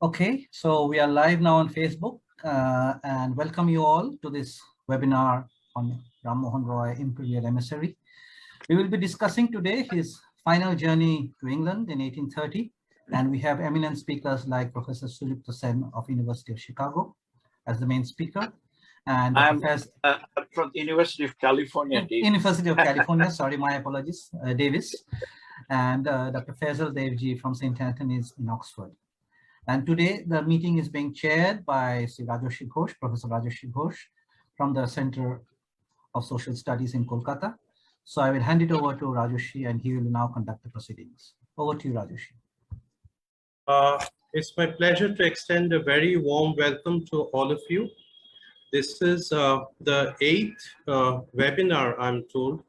Okay, so we are live now on Facebook and welcome you all to this webinar on Rammohun Roy, Imperial Emissary. We will be discussing today his final journey to England in 1830, and we have eminent speakers like Professor Sudipta Sen of University of Chicago as the main speaker. And I'm from the University of California, Davis. University of California, sorry, my apologies, Davis. And Dr. Faisal Devji from St. Anthony's in Oxford. And today the meeting is being chaired by Rajarshi Ghosh, Professor Rajarshi Ghosh from the Center of Social Studies in Kolkata. So I will hand it over to Rajarshi and he will now conduct the proceedings. Over to you, Rajarshi. It's my pleasure to extend a very warm welcome to all of you. This is the 8th webinar, I'm told,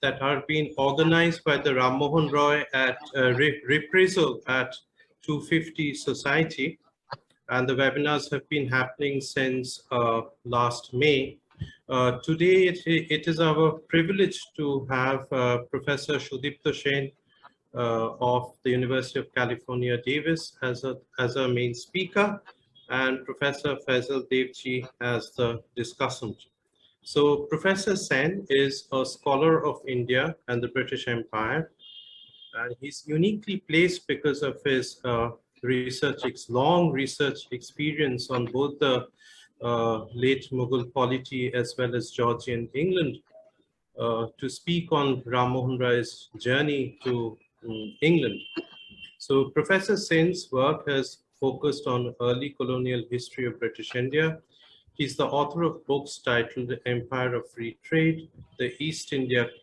that are being organized by the Rammohun Roy at Reappraisal at 250 Society. And the webinars have been happening since last May. Today, it is our privilege to have Professor Sudipta Sen of the University of California, Davis as a main speaker, and Professor Faisal Devji as the discussant. So Professor Sen is a scholar of India and the British Empire, and he's uniquely placed because of his long research experience on both the late Mughal polity as well as Georgian England to speak on Rammohun Roy's journey to England. So Professor Sen's work has focused on early colonial history of British India. He's the author of books titled Empire of Free Trade, the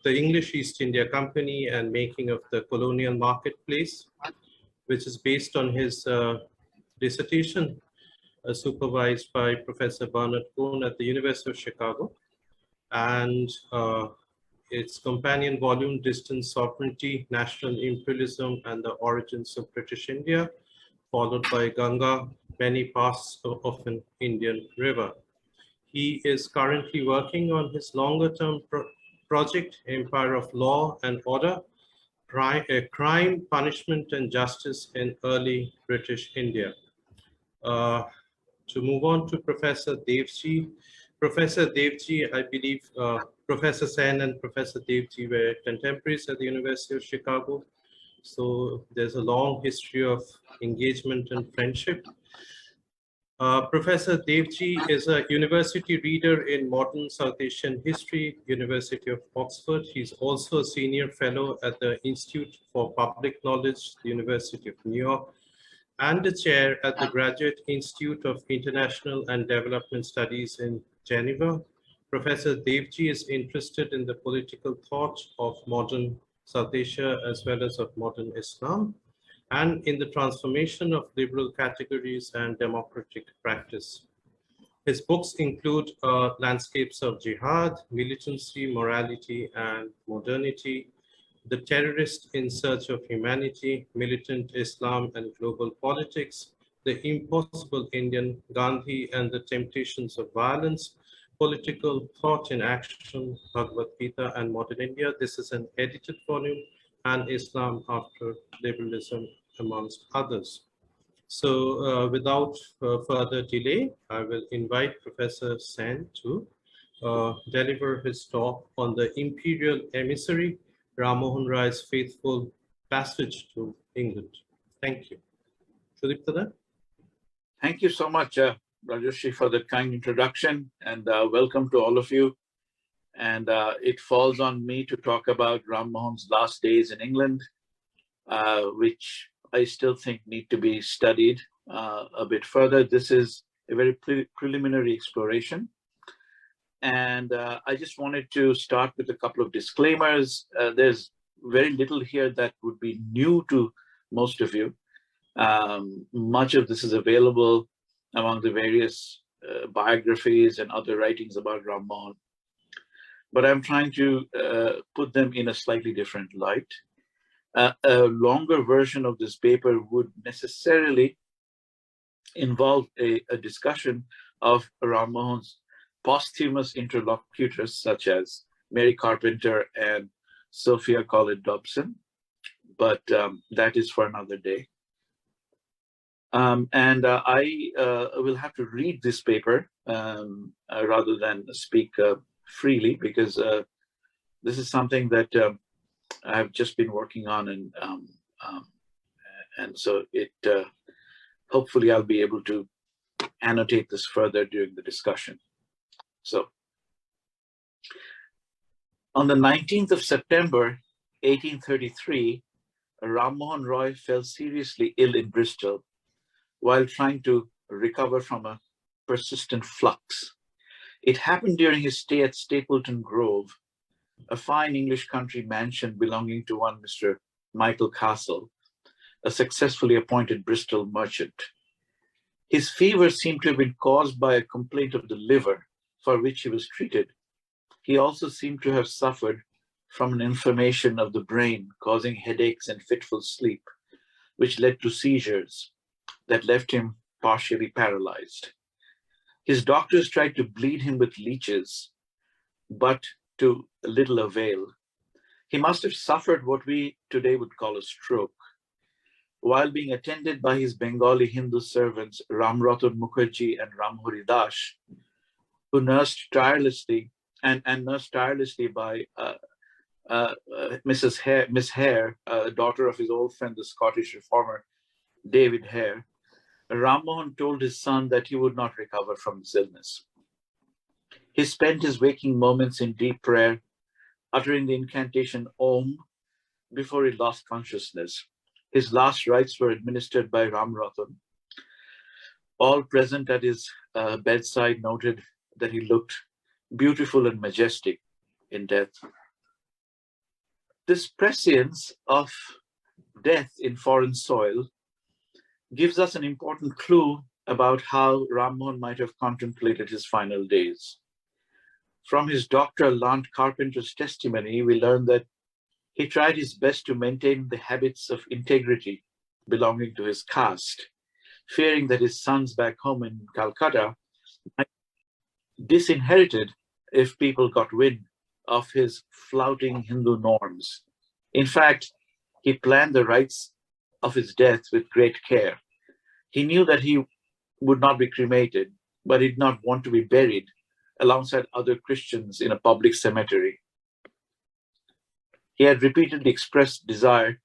English East India Company and Making of the Colonial Marketplace, which is based on his dissertation supervised by Professor Bernard Cohn at the University of Chicago. And its companion volume, Distant Sovereignty, National Imperialism and the Origins of British India, followed by Ganga, Many Paths of an Indian River. He is currently working on his longer-term project, Empire of Law and Order, Crime, Punishment and Justice in Early British India. To move on to Professor Devji. Professor Devji, I believe Professor Sen and Professor Devji were contemporaries at the University of Chicago. So there's a long history of engagement and friendship. Professor Devji is a university reader in modern South Asian history, University of Oxford. He's also a senior fellow at the Institute for Public Knowledge, the University of New York, and a chair at the Graduate Institute of International and Development Studies in Geneva. Professor Devji is interested in the political thought of modern South Asia as well as of modern Islam, and in the transformation of liberal categories and democratic practice. His books include Landscapes of Jihad, Militancy, Morality and Modernity, The Terrorist in Search of Humanity, Militant Islam and Global Politics, The Impossible Indian, Gandhi and the Temptations of Violence, Political Thought in Action, Bhagavad Gita and Modern India. This is an edited volume, and Islam After Liberalism, amongst others. So without further delay, I will invite Professor Sen to deliver his talk on the Imperial Emissary, Rammohun Roy's Faithful Passage to England. Thank you. Sudipta? Thank you so much, Rajarshi, for the kind introduction, and welcome to all of you. And it falls on me to talk about Rammohun's last days in England, which I still think need to be studied a bit further. This is a very preliminary exploration. And I just wanted to start with a couple of disclaimers. There's very little here that would be new to most of you. Much of this is available among the various biographies and other writings about Rammohun. But I'm trying to put them in a slightly different light. A longer version of this paper would necessarily involve a discussion of Rammohun's posthumous interlocutors, such as Mary Carpenter and Sophia Collett Dobson, but that is for another day. I will have to read this paper rather than speak freely, because this is something that I've just been working on, and so it hopefully I'll be able to annotate this further during the discussion. So, on the 19th of September, 1833, Rammohun Roy fell seriously ill in Bristol while trying to recover from a persistent flux. It happened during his stay at Stapleton Grove, a fine English country mansion belonging to one Mr. Michael Castle, a successfully appointed Bristol merchant. His fever seemed to have been caused by a complaint of the liver, for which he was treated. He also seemed to have suffered from an inflammation of the brain, causing headaches and fitful sleep, which led to seizures that left him partially paralyzed. His doctors tried to bleed him with leeches, but to little avail. He must have suffered what we today would call a stroke. While being attended by his Bengali Hindu servants Ramratan Mukherjee and Ramhari Das, who nursed tirelessly by Miss Hare, daughter of his old friend, the Scottish reformer David Hare, Rammohun told his son that he would not recover from his illness. He spent his waking moments in deep prayer, uttering the incantation Om before he lost consciousness. His last rites were administered by Ramratan. All present at his bedside noted that he looked beautiful and majestic in death. This prescience of death in foreign soil gives us an important clue about how Rammohun might have contemplated his final days. From his Dr. Lant Carpenter's testimony, we learn that he tried his best to maintain the habits of integrity belonging to his caste, fearing that his sons back home in Calcutta might be disinherited if people got wind of his flouting Hindu norms. In fact, he planned the rites of his death with great care. He knew that he would not be cremated, but he did not want to be buried alongside other Christians in a public cemetery. He had repeatedly expressed desire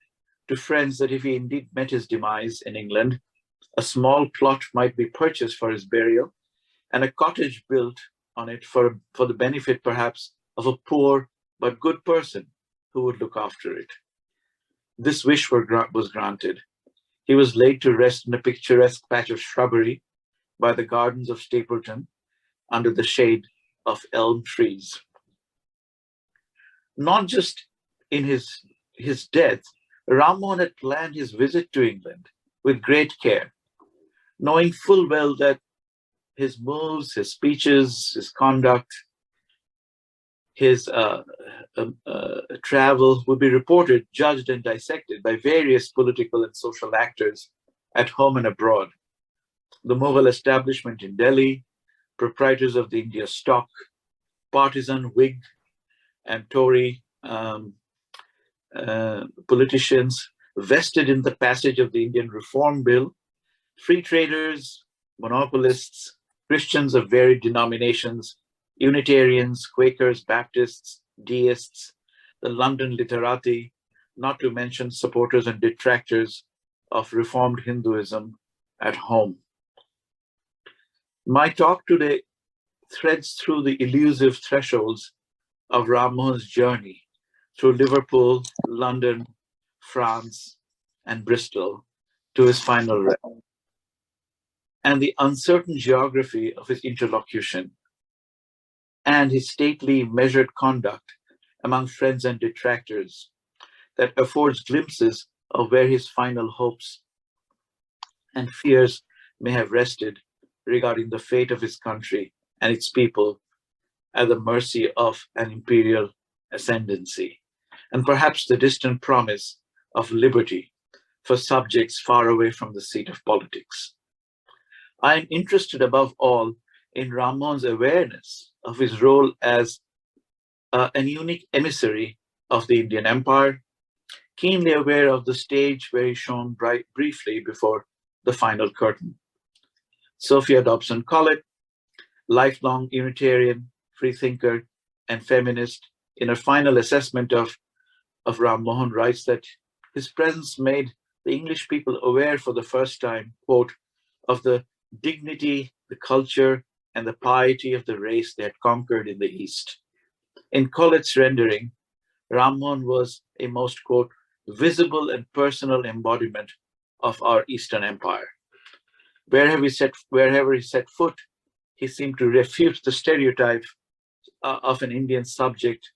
to friends that if he indeed met his demise in England, a small plot might be purchased for his burial and a cottage built on it for the benefit perhaps of a poor but good person who would look after it. This wish was granted. He was laid to rest in a picturesque patch of shrubbery by the gardens of Stapleton under the shade of elm trees. Not just in his death, Rammohun had planned his visit to England with great care, knowing full well that his moves, his speeches, his conduct, his travel would be reported, judged, and dissected by various political and social actors at home and abroad. The Mughal establishment in Delhi, proprietors of the India stock, partisan Whig and Tory politicians vested in the passage of the Indian Reform Bill, free traders, monopolists, Christians of varied denominations, Unitarians, Quakers, Baptists, deists, the London literati, not to mention supporters and detractors of Reformed Hinduism at home. My talk today threads through the elusive thresholds of Rammohun's journey through Liverpool, London, France, and Bristol to his final rest, and the uncertain geography of his interlocution, and his stately, measured conduct among friends and detractors that affords glimpses of where his final hopes and fears may have rested regarding the fate of his country and its people at the mercy of an imperial ascendancy, and perhaps the distant promise of liberty for subjects far away from the seat of politics. I am interested above all in Rammohun's awareness of his role as an unique emissary of the Indian Empire, keenly aware of the stage where he shone briefly before the final curtain. Sophia Dobson Collett, lifelong Unitarian, freethinker, and feminist, in her final assessment of Rammohun, writes that his presence made the English people aware for the first time, quote, of the dignity, the culture, and the piety of the race they had conquered in the East. In Collett's rendering, Rammohun was a most, quote, visible and personal embodiment of our Eastern Empire. Wherever he set foot, he seemed to refute the stereotype of an Indian subject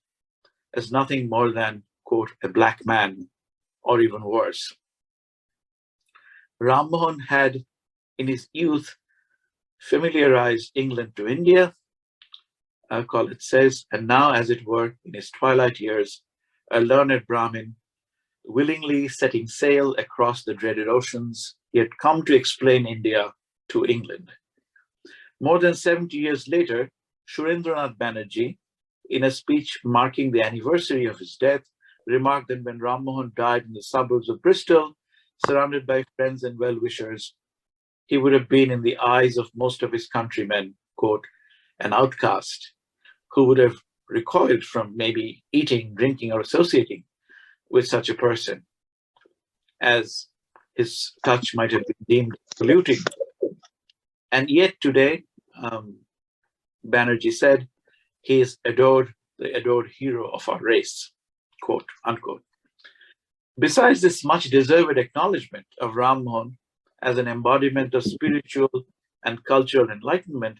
as nothing more than, quote, a black man, or even worse. Rammohun had, in his youth, familiarized England to India, Collett says, and now, as it were, in his twilight years, a learned Brahmin, willingly setting sail across the dreaded oceans, he had come to explain India to England. More than 70 years later, Surendranath Banerjee, in a speech marking the anniversary of his death, remarked that when Rammohun died in the suburbs of Bristol, surrounded by friends and well-wishers, he would have been, in the eyes of most of his countrymen, quote, an outcast who would have recoiled from maybe eating, drinking, or associating with such a person, as his touch might have been deemed polluting. And yet today, Banerjee said, he is adored, the adored hero of our race, quote, unquote. Besides this much deserved acknowledgement of Rammohun as an embodiment of spiritual and cultural enlightenment,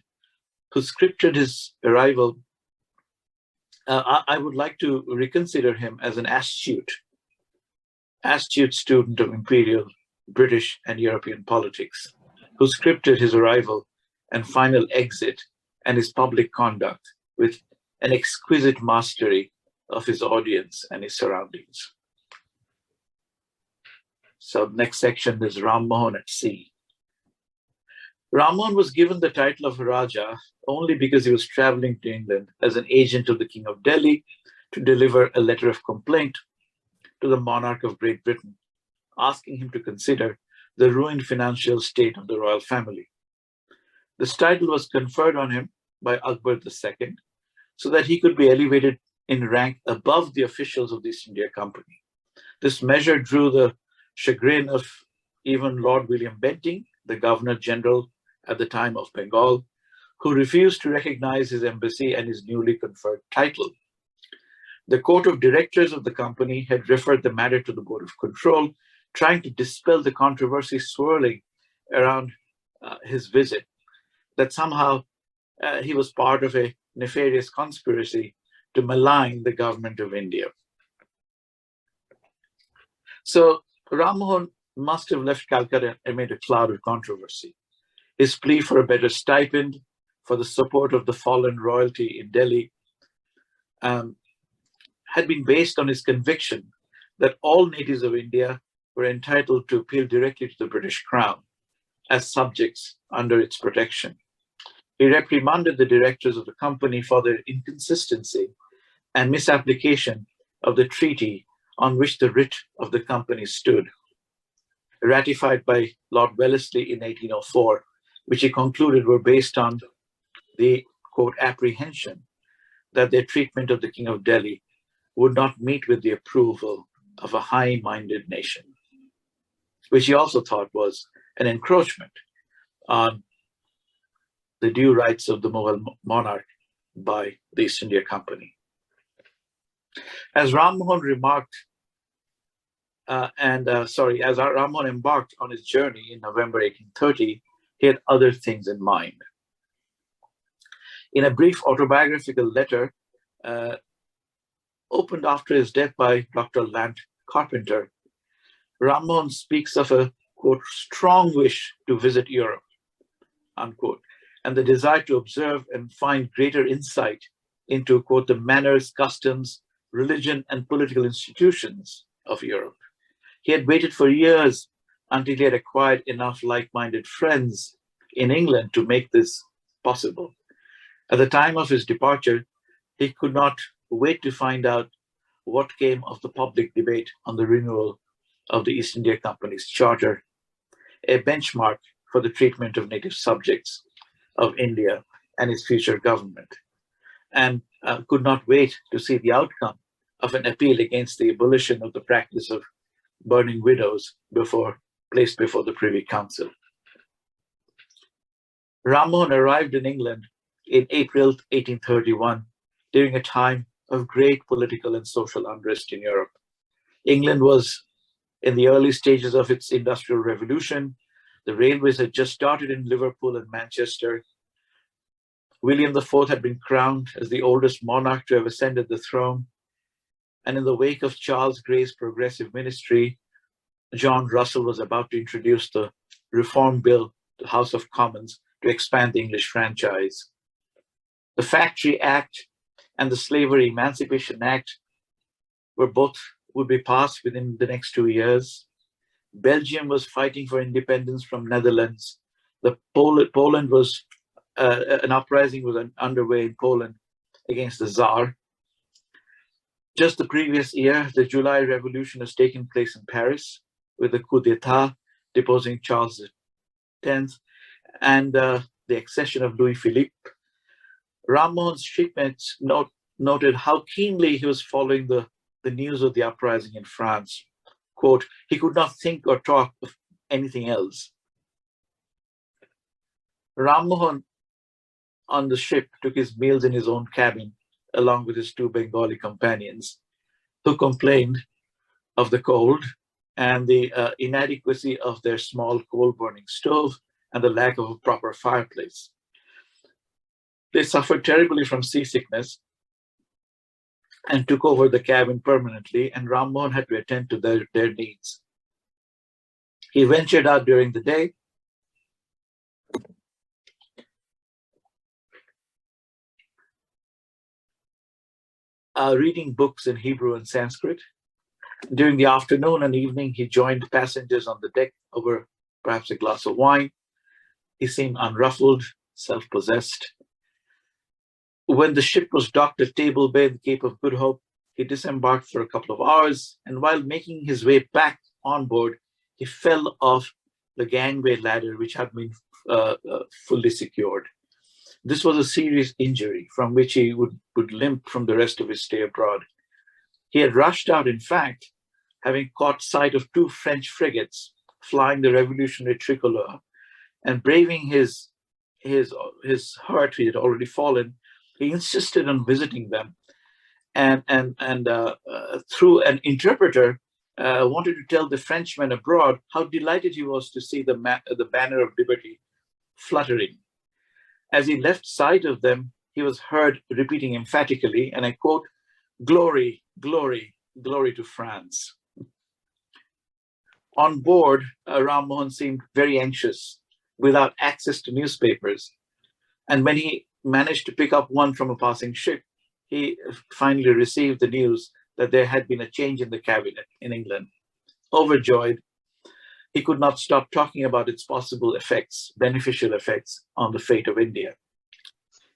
who scripted his arrival, I would like to reconsider him as an astute student of imperial British and European politics, who scripted his arrival and final exit and his public conduct with an exquisite mastery of his audience and his surroundings. So next section is Rammohun at sea. Rammohun was given the title of Raja only because he was traveling to England as an agent of the King of Delhi to deliver a letter of complaint to the monarch of Great Britain, asking him to consider the ruined financial state of the royal family. This title was conferred on him by Akbar II so that he could be elevated in rank above the officials of the East India Company. This measure drew the chagrin of even Lord William Bentinck, the Governor General at the time of Bengal, who refused to recognize his embassy and his newly conferred title. The Court of Directors of the company had referred the matter to the Board of Control, trying to dispel the controversy swirling around his visit, that somehow he was part of a nefarious conspiracy to malign the government of India. So Rammohun must have left Calcutta amid a cloud of controversy. His plea for a better stipend, for the support of the fallen royalty in Delhi, had been based on his conviction that all natives of India were entitled to appeal directly to the British Crown as subjects under its protection. He reprimanded the directors of the company for their inconsistency and misapplication of the treaty on which the writ of the company stood, ratified by Lord Wellesley in 1804, which he concluded were based on the, quote, apprehension that their treatment of the King of Delhi would not meet with the approval of a high-minded nation, which he also thought was an encroachment on the due rights of the Mughal monarch by the East India Company. As Rammohun remarked, as Rammohun embarked on his journey in November 1830, he had other things in mind. In a brief autobiographical letter opened after his death by Dr. Lant Carpenter, Rammohun speaks of a, quote, strong wish to visit Europe, unquote, and the desire to observe and find greater insight into, quote, the manners, customs, religion, and political institutions of Europe. He had waited for years until he had acquired enough like-minded friends in England to make this possible. At the time of his departure, he could not wait to find out what came of the public debate on the renewal of the East India Company's charter. a benchmark for the treatment of native subjects of India and its future government, and could not wait to see the outcome of an appeal against the abolition of the practice of burning widows placed before the Privy Council. Rammohun arrived in England in April 1831 during a time of great political and social unrest in Europe. England was in the early stages of its industrial revolution. The railways had just started in Liverpool and Manchester. William IV had been crowned as the oldest monarch to have ascended the throne. And in the wake of Charles Grey's progressive ministry, John Russell was about to introduce the Reform Bill to the House of Commons to expand the English franchise. The Factory Act and the Slavery Emancipation Act would be passed within the next 2 years. Belgium was fighting for independence from Netherlands. Poland was an uprising was underway in Poland against the Tsar. Just the previous year, the July Revolution has taken place in Paris with the coup d'etat deposing Charles X and the accession of Louis Philippe. Rammohun's shipmates noted how keenly he was following the news of the uprising in France. Quote, he could not think or talk of anything else. Rammohun on the ship took his meals in his own cabin, along with his 2 Bengali companions, who complained of the cold and the inadequacy of their small coal-burning stove and the lack of a proper fireplace. They suffered terribly from seasickness and took over the cabin permanently, and Rammohun had to attend to their needs. He ventured out during the day, reading books in Hebrew and Sanskrit. During the afternoon and evening, he joined passengers on the deck over perhaps a glass of wine. He seemed unruffled, self-possessed. When the ship was docked at Table Bay in the Cape of Good Hope, he disembarked for a couple of hours, and while making his way back on board, he fell off the gangway ladder, which had been fully secured. This was a serious injury from which he would limp from the rest of his stay abroad. He had rushed out, in fact, having caught sight of 2 French frigates flying the revolutionary tricolor, and braving his hurt, he had already fallen. He insisted on visiting them, and through an interpreter, wanted to tell the Frenchmen abroad how delighted he was to see the banner of liberty fluttering. As he left sight of them, he was heard repeating emphatically, and I quote, "Glory, glory, glory to France." On board, Rammohun seemed very anxious, without access to newspapers. And when he managed to pick up one from a passing ship, he finally received the news that there had been a change in the cabinet in England. Overjoyed, he could not stop talking about its possible effects, beneficial effects on the fate of India.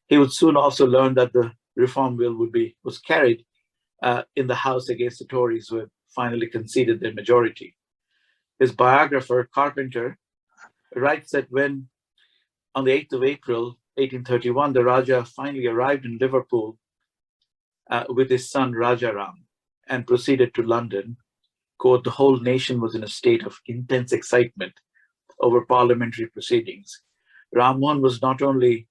He would soon also learn that the Reform Bill was carried in the House against the Tories, who had finally conceded their majority. His biographer, Carpenter, writes that when, on the 8th of April, 1831, the Raja finally arrived in Liverpool with his son Rajaram and proceeded to London, quote, the whole nation was in a state of intense excitement over parliamentary proceedings. Rammohun was not only,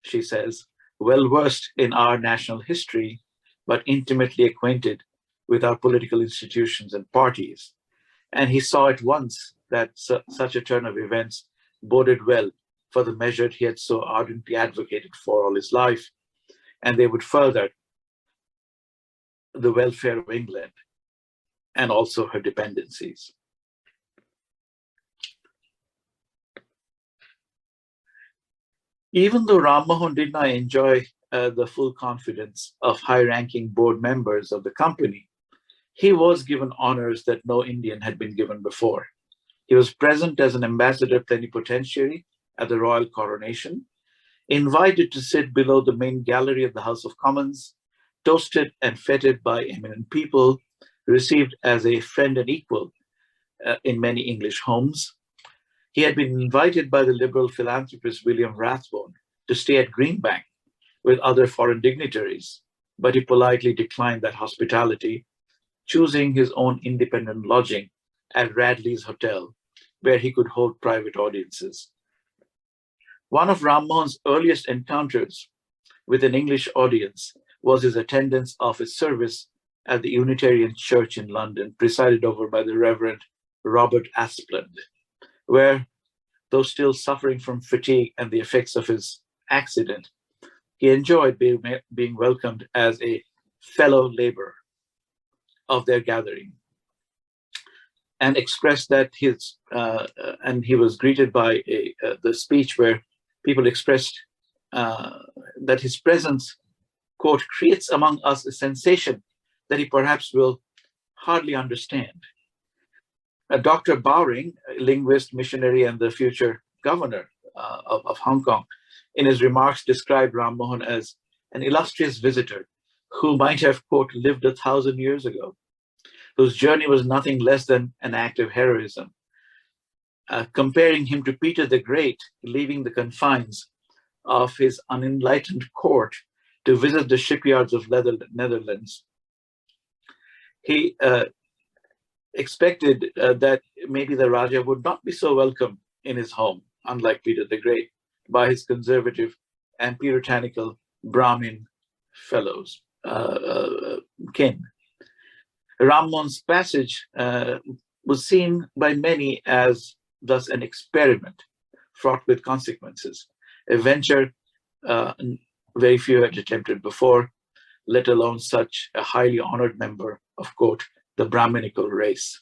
she says, well versed in our national history, but intimately acquainted with our political institutions and parties. And he saw at once that such a turn of events boded well for the measure he had so ardently advocated for all his life, and they would further the welfare of England and also her dependencies. Even though Rammohun did not enjoy the full confidence of high-ranking board members of the company, he was given honors that no Indian had been given before. He was present as an ambassador plenipotentiary at the royal coronation, invited to sit below the main gallery of the House of Commons, toasted and feted by eminent people, received as a friend and equal in many English homes, He had been invited by the liberal philanthropist William Rathbone to stay at Greenbank with other foreign dignitaries, but he politely declined that hospitality, choosing his own independent lodging at Radley's Hotel, where he could hold private audiences. One of Rammohun's earliest encounters with an English audience was his attendance of a service at the Unitarian Church in London, presided over by the Reverend Robert Asplund, where, though still suffering from fatigue and the effects of his accident, he enjoyed being welcomed as a fellow laborer of their gathering, and expressed that and he was greeted by the speech where people expressed that his presence, quote, creates among us a sensation that he perhaps will hardly understand. Dr. Bowring, a linguist, missionary, and the future governor of Hong Kong, in his remarks described Rammohun as an illustrious visitor who might have, quote, lived 1,000 years ago, whose journey was nothing less than an act of heroism. Comparing him to Peter the Great, leaving the confines of his unenlightened court to visit the shipyards of Netherlands. He expected that maybe the Raja would not be so welcome in his home, unlike Peter the Great, by his conservative and puritanical Brahmin fellows, kin. Rammohun's passage was seen by many as thus an experiment fraught with consequences, a venture very few had attempted before, let alone such a highly honored member of, quote, the Brahminical race.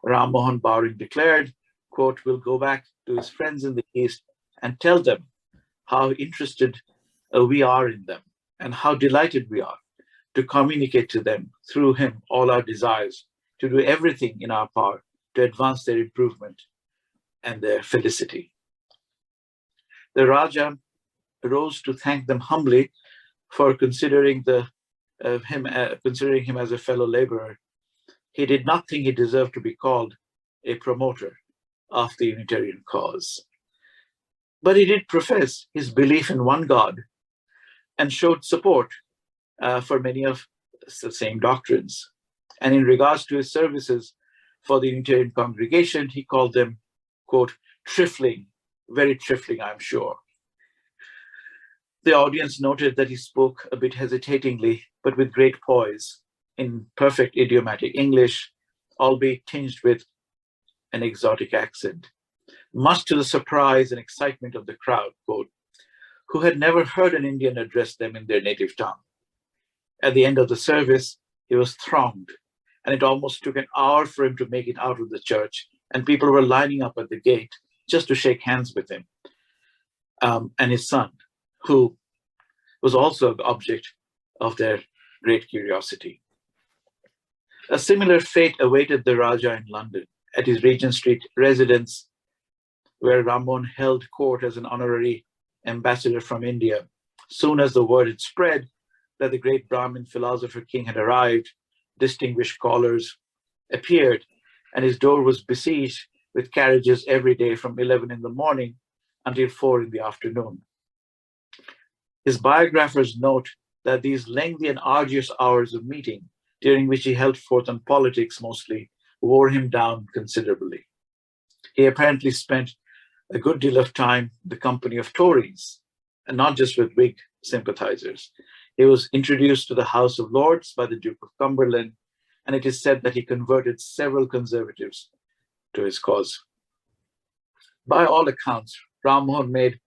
Rammohun Bowring declared, quote, will go back to his friends in the East and tell them how interested we are in them and how delighted we are to communicate to them through him all our desires, to do everything in our power to advance their improvement and their felicity. The Raja rose to thank them humbly for considering him as a fellow laborer. He did not think he deserved to be called a promoter of the Unitarian cause. But he did profess his belief in one God and showed support for many of the same doctrines. And in regards to his services for the Unitarian congregation, he called them, quote, trifling, very trifling, I'm sure. The audience noted that he spoke a bit hesitatingly, but with great poise, in perfect idiomatic English, albeit tinged with an exotic accent, much to the surprise and excitement of the crowd, quote, who had never heard an Indian address them in their native tongue. At the end of the service, he was thronged, and it almost took an hour for him to make it out of the church, and people were lining up at the gate just to shake hands with him and his son, who was also the object of their great curiosity. A similar fate awaited the Raja in London at his Regent Street residence, where Rammohun held court as an honorary ambassador from India. Soon as the word had spread that the great Brahmin philosopher king had arrived, distinguished callers appeared, and his door was besieged with carriages every day from 11 in the morning until 4 in the afternoon. His biographers note that these lengthy and arduous hours of meeting, during which he held forth on politics mostly, wore him down considerably. He apparently spent a good deal of time in the company of Tories, and not just with Whig sympathizers. He was introduced to the House of Lords by the Duke of Cumberland, and it is said that he converted several conservatives to his cause. By all accounts, Rammohun made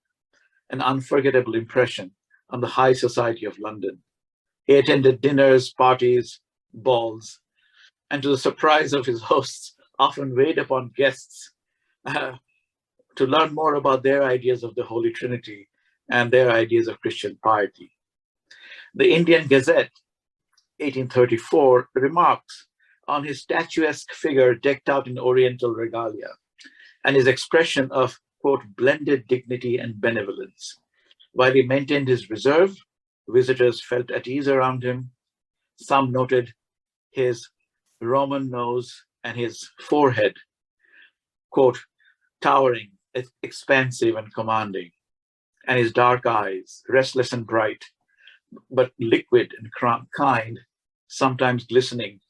an unforgettable impression on the high society of London. He attended dinners, parties, balls, and to the surprise of his hosts, often weighed upon guests to learn more about their ideas of the Holy Trinity and their ideas of Christian piety. The Indian Gazette, 1834, remarks on his statuesque figure decked out in Oriental regalia and his expression of, quote, blended dignity and benevolence. While he maintained his reserve, visitors felt at ease around him. Some noted his Roman nose and his forehead, quote, towering, expansive, and commanding, and his dark eyes, restless and bright, but liquid and kind, sometimes glistening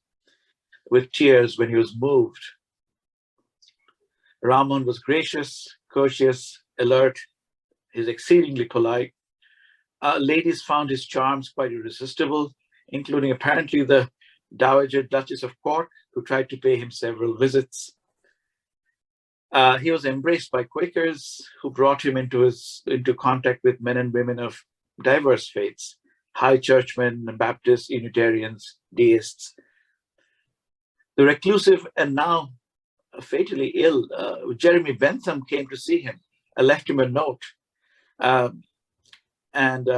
with tears when he was moved. Rammohun was gracious, courteous, alert. He's exceedingly polite. Ladies found his charms quite irresistible, including apparently the Dowager Duchess of Cork, who tried to pay him several visits. He was embraced by Quakers, who brought him into contact with men and women of diverse faiths, high churchmen, Baptists, Unitarians, deists. The reclusive and now fatally ill Jeremy Bentham came to see him. I left him a note and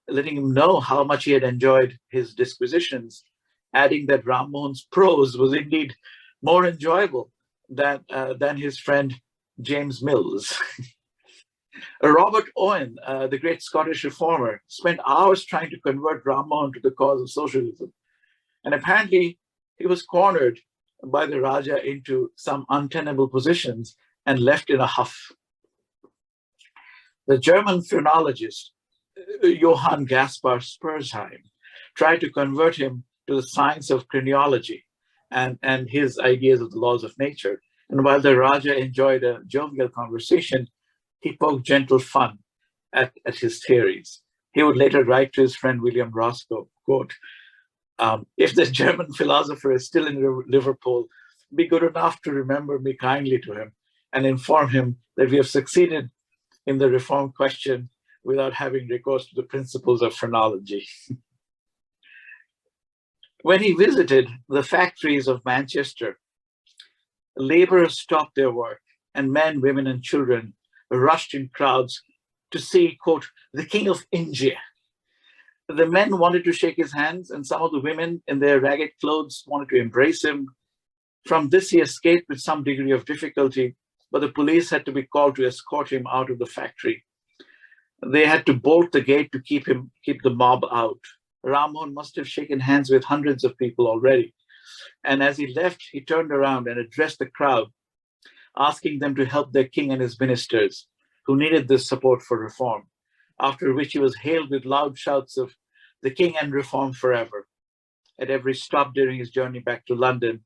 letting him know how much he had enjoyed his disquisitions, adding that Rammohun's prose was indeed more enjoyable than his friend James Mills. Robert Owen, the great Scottish reformer, spent hours trying to convert Rammohun to the cause of socialism. And apparently he was cornered by the Raja into some untenable positions and left in a huff. The German phrenologist, Johann Gaspar Spurzheim, tried to convert him to the science of craniology and his ideas of the laws of nature. And while the Raja enjoyed a jovial conversation, he poked gentle fun at his theories. He would later write to his friend William Roscoe, quote, if the German philosopher is still in Liverpool, be good enough to remember me kindly to him and inform him that we have succeeded in the reform question without having recourse to the principles of phrenology. When he visited the factories of Manchester, laborers stopped their work and men, women, and children rushed in crowds to see, quote, the King of India. The men wanted to shake his hands, and some of the women in their ragged clothes wanted to embrace him. From this, he escaped with some degree of difficulty, but the police had to be called to escort him out of the factory. They had to bolt the gate to keep the mob out. Rammohun must have shaken hands with hundreds of people already. And as he left, he turned around and addressed the crowd, asking them to help their king and his ministers, who needed this support for reform, after which he was hailed with loud shouts of the king and reform forever. At every stop during his journey back to London,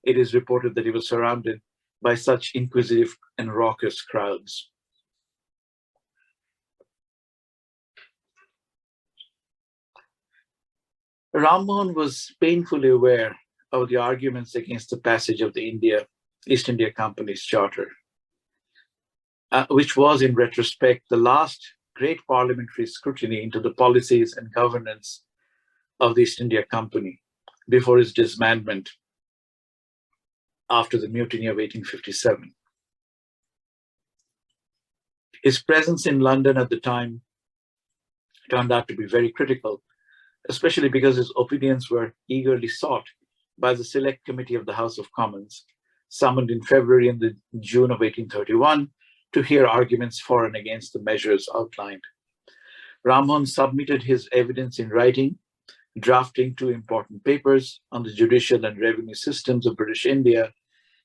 it is reported that he was surrounded by such inquisitive and raucous crowds. Rammohun was painfully aware of the arguments against the passage of the East India Company's charter, which was, in retrospect, the last great parliamentary scrutiny into the policies and governance of the East India Company before its disbandment after the Mutiny of 1857. His presence in London at the time turned out to be very critical, especially because his opinions were eagerly sought by the Select Committee of the House of Commons, summoned in February and June of 1831 to hear arguments for and against the measures outlined. Rammohun submitted his evidence in writing, drafting 2 important papers on the judicial and revenue systems of British India,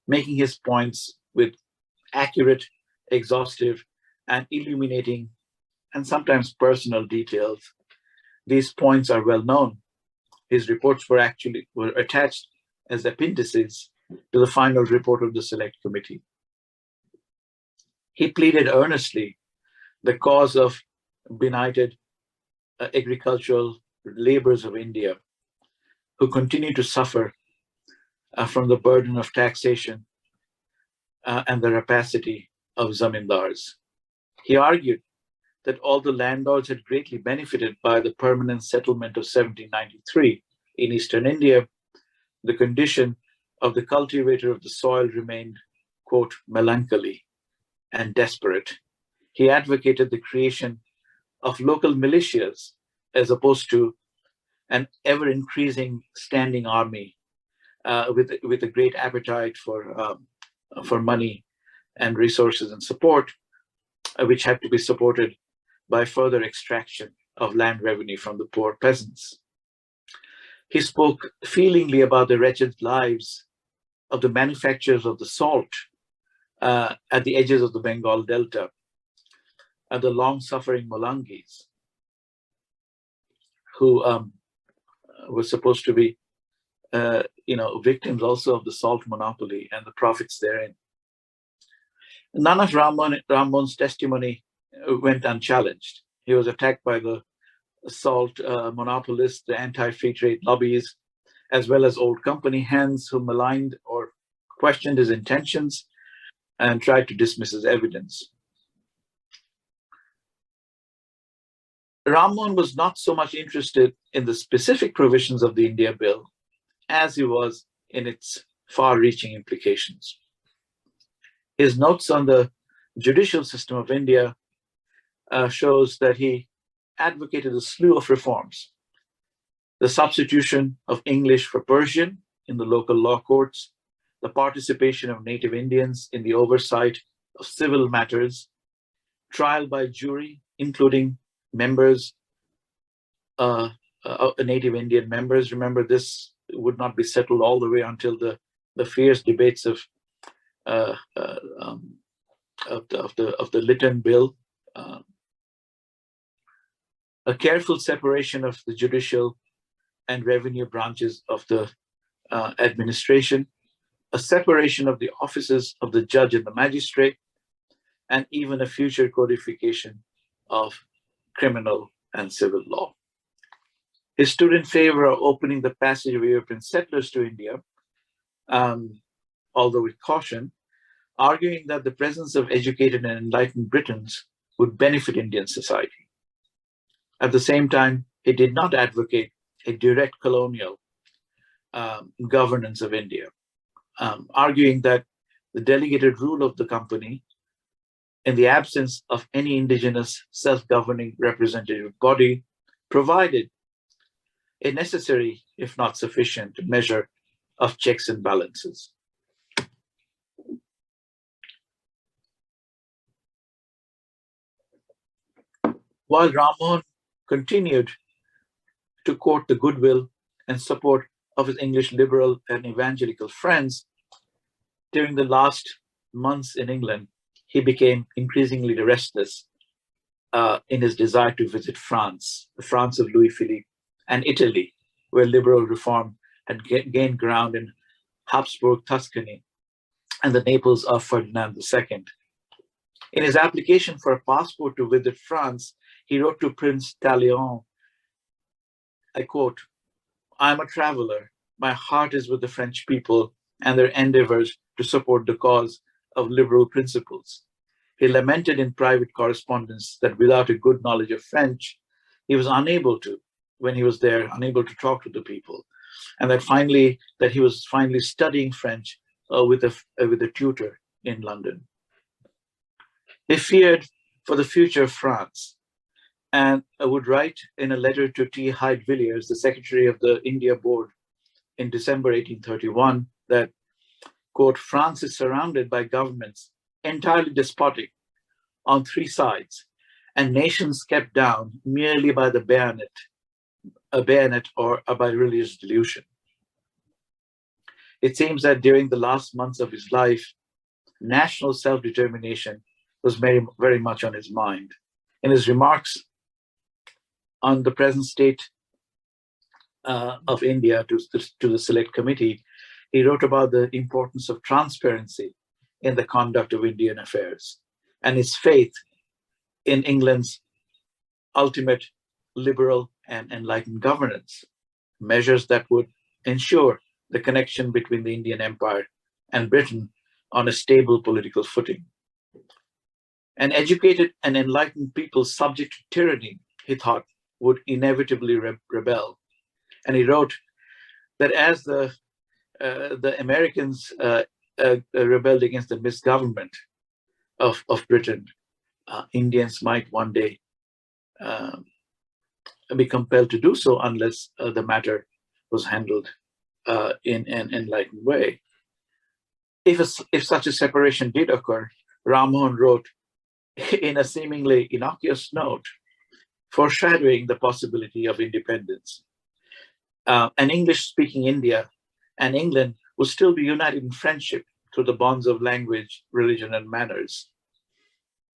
making his points with accurate, exhaustive, and illuminating, and sometimes personal details. These points are well known. His reports were attached as appendices to the final report of the Select Committee. He pleaded earnestly the cause of benighted agricultural laborers of India, who continue to suffer from the burden of taxation and the rapacity of zamindars. He argued that although landlords had greatly benefited by the permanent settlement of 1793 in Eastern India, the condition of the cultivator of the soil remained, quote, melancholy and desperate. He advocated the creation of local militias as opposed to an ever-increasing standing army with a great appetite for money and resources and support, which had to be supported by further extraction of land revenue from the poor peasants. He spoke feelingly about the wretched lives of the manufacturers of the salt, at the edges of the Bengal Delta, and the long-suffering Molangis, who were supposed to be, victims also of the salt monopoly and the profits therein. None of Rammohun's testimony went unchallenged. He was attacked by the salt monopolists, the anti-free trade lobbies, as well as old company hands who maligned or questioned his intentions and tried to dismiss his evidence. Rammohun was not so much interested in the specific provisions of the India Bill as he was in its far-reaching implications. His notes on the judicial system of India shows that he advocated a slew of reforms: the substitution of English for Persian in the local law courts, the participation of native Indians in the oversight of civil matters, trial by jury, including members, native Indian members. Remember, this would not be settled all the way until the fierce debates of the Lytton Bill. A careful separation of the judicial and revenue branches of the administration, a separation of the offices of the judge and the magistrate, and even a future codification of criminal and civil law. He stood in favor of opening the passage of European settlers to India, although with caution, arguing that the presence of educated and enlightened Britons would benefit Indian society. At the same time, he did not advocate a direct colonial governance of India, arguing that the delegated rule of the company, in the absence of any indigenous self-governing representative body, provided a necessary, if not sufficient, measure of checks and balances. While Rammohun continued to court the goodwill and support of his English liberal and evangelical friends, during the last months in England, he became increasingly restless in his desire to visit France, the France of Louis Philippe, and Italy, where liberal reform had gained ground in Habsburg Tuscany and the Naples of Ferdinand II. In his application for a passport to visit France, he wrote to Prince Talleyrand, I quote, "I am a traveler. My heart is with the French people and their endeavors to support the cause of liberal principles." He lamented in private correspondence that without a good knowledge of French, he was unable to, when he was there, unable to talk to the people, and that he was finally studying French with a tutor in London. He feared for the future of France, and would write in a letter to T. Hyde Villiers, the secretary of the India Board, in December 1831, that, quote, "France is surrounded by governments entirely despotic on three sides, and nations kept down merely by the bayonet or by religious delusion." It seems that during the last months of his life, national self-determination was very, very much on his mind. In his remarks on the present state of India to the Select Committee, he wrote about the importance of transparency in the conduct of Indian affairs and his faith in England's ultimate liberal and enlightened governance, measures that would ensure the connection between the Indian Empire and Britain on a stable political footing. An educated and enlightened people subject to tyranny, he thought, would inevitably rebel. And he wrote that as the Americans rebelled against the misgovernment of Britain, Indians might one day be compelled to do so unless the matter was handled in an enlightened way. If such a separation did occur, Rammohun wrote in a seemingly innocuous note, foreshadowing the possibility of independence. An English-speaking India and England would still be united in friendship through the bonds of language, religion, and manners.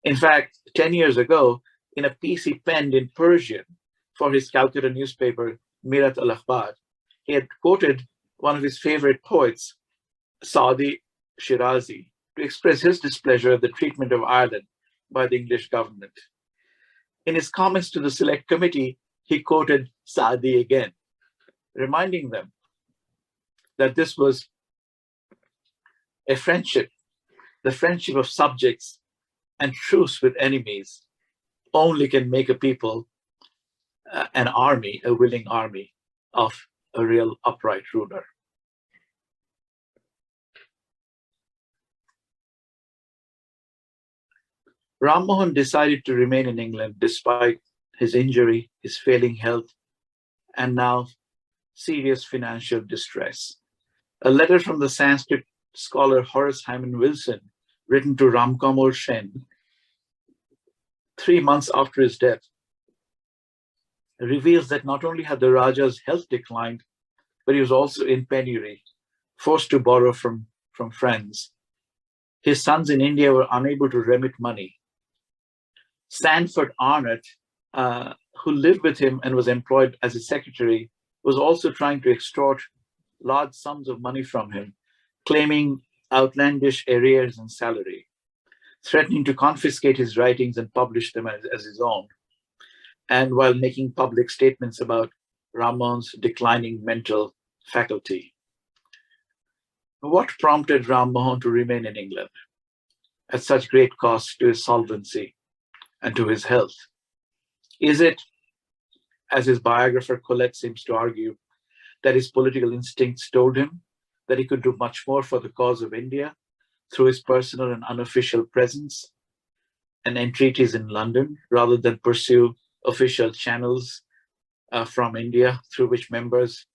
In fact, 10 years ago, in a piece he penned in Persian for his Calcutta newspaper, Mirat al-Akhbar, he had quoted one of his favorite poets, Saadi Shirazi, to express his displeasure at the treatment of Ireland by the English government. In his comments to the Select Committee, he quoted Saadi again, reminding them that this was a friendship, the friendship of subjects, and truce with enemies only can make a people an army, a willing army of a real upright ruler. Rammohun decided to remain in England despite his injury, his failing health, and now serious financial distress. A letter from the Sanskrit scholar Horace Hyman Wilson, written to Ramkamol Sen 3 months after his death, reveals that not only had the Raja's health declined, but he was also in penury, forced to borrow from friends. His sons in India were unable to remit money. Sanford Arnott, who lived with him and was employed as his secretary, was also trying to extort large sums of money from him, claiming outlandish arrears in salary, threatening to confiscate his writings and publish them as his own, and while making public statements about Rammohun's declining mental faculty. What prompted Rammohun to remain in England at such great cost to his solvency and to his health? Is it, as his biographer Collette seems to argue, that his political instincts told him that he could do much more for the cause of India through his personal and unofficial presence and entreaties in London, rather than pursue official channels from India through which members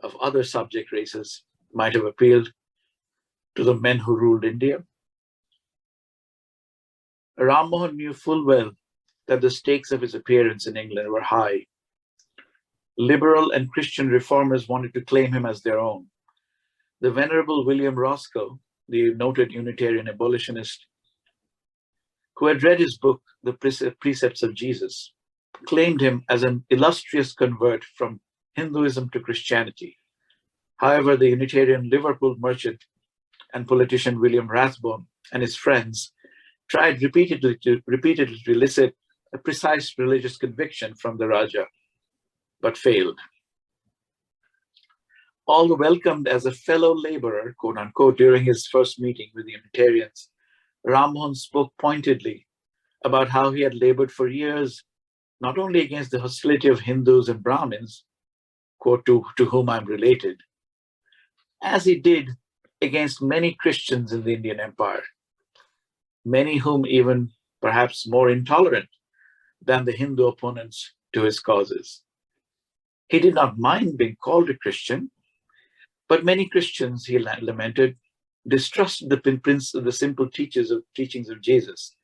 of other subject races might have appealed to the men who ruled India? Rammohun knew full well that the stakes of his appearance in England were high. Liberal and Christian reformers wanted to claim him as their own. The Venerable William Roscoe, the noted Unitarian abolitionist, who had read his book, The Precepts of Jesus, claimed him as an illustrious convert from Hinduism to Christianity. However, the Unitarian Liverpool merchant and politician William Rathbone and his friends tried repeatedly to elicit a precise religious conviction from the Raja, but failed. Although welcomed as a fellow laborer, quote unquote, during his first meeting with the Unitarians, Rammohun spoke pointedly about how he had labored for years, not only against the hostility of Hindus and Brahmins, quote, to whom I'm related, as he did against many Christians in the Indian Empire, many whom even perhaps more intolerant than the Hindu opponents to his causes. He did not mind being called a Christian, but many Christians, he lamented, distrusted the simple teachings of Jesus,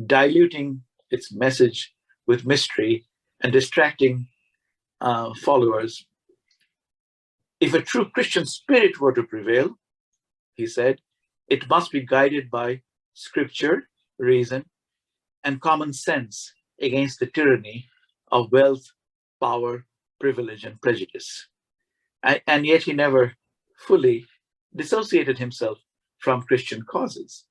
diluting its message with mystery and distracting followers. If a true Christian spirit were to prevail, he said, it must be guided by scripture, reason, and common sense against the tyranny of wealth, power, privilege, and prejudice. And yet he never fully dissociated himself from Christian causes,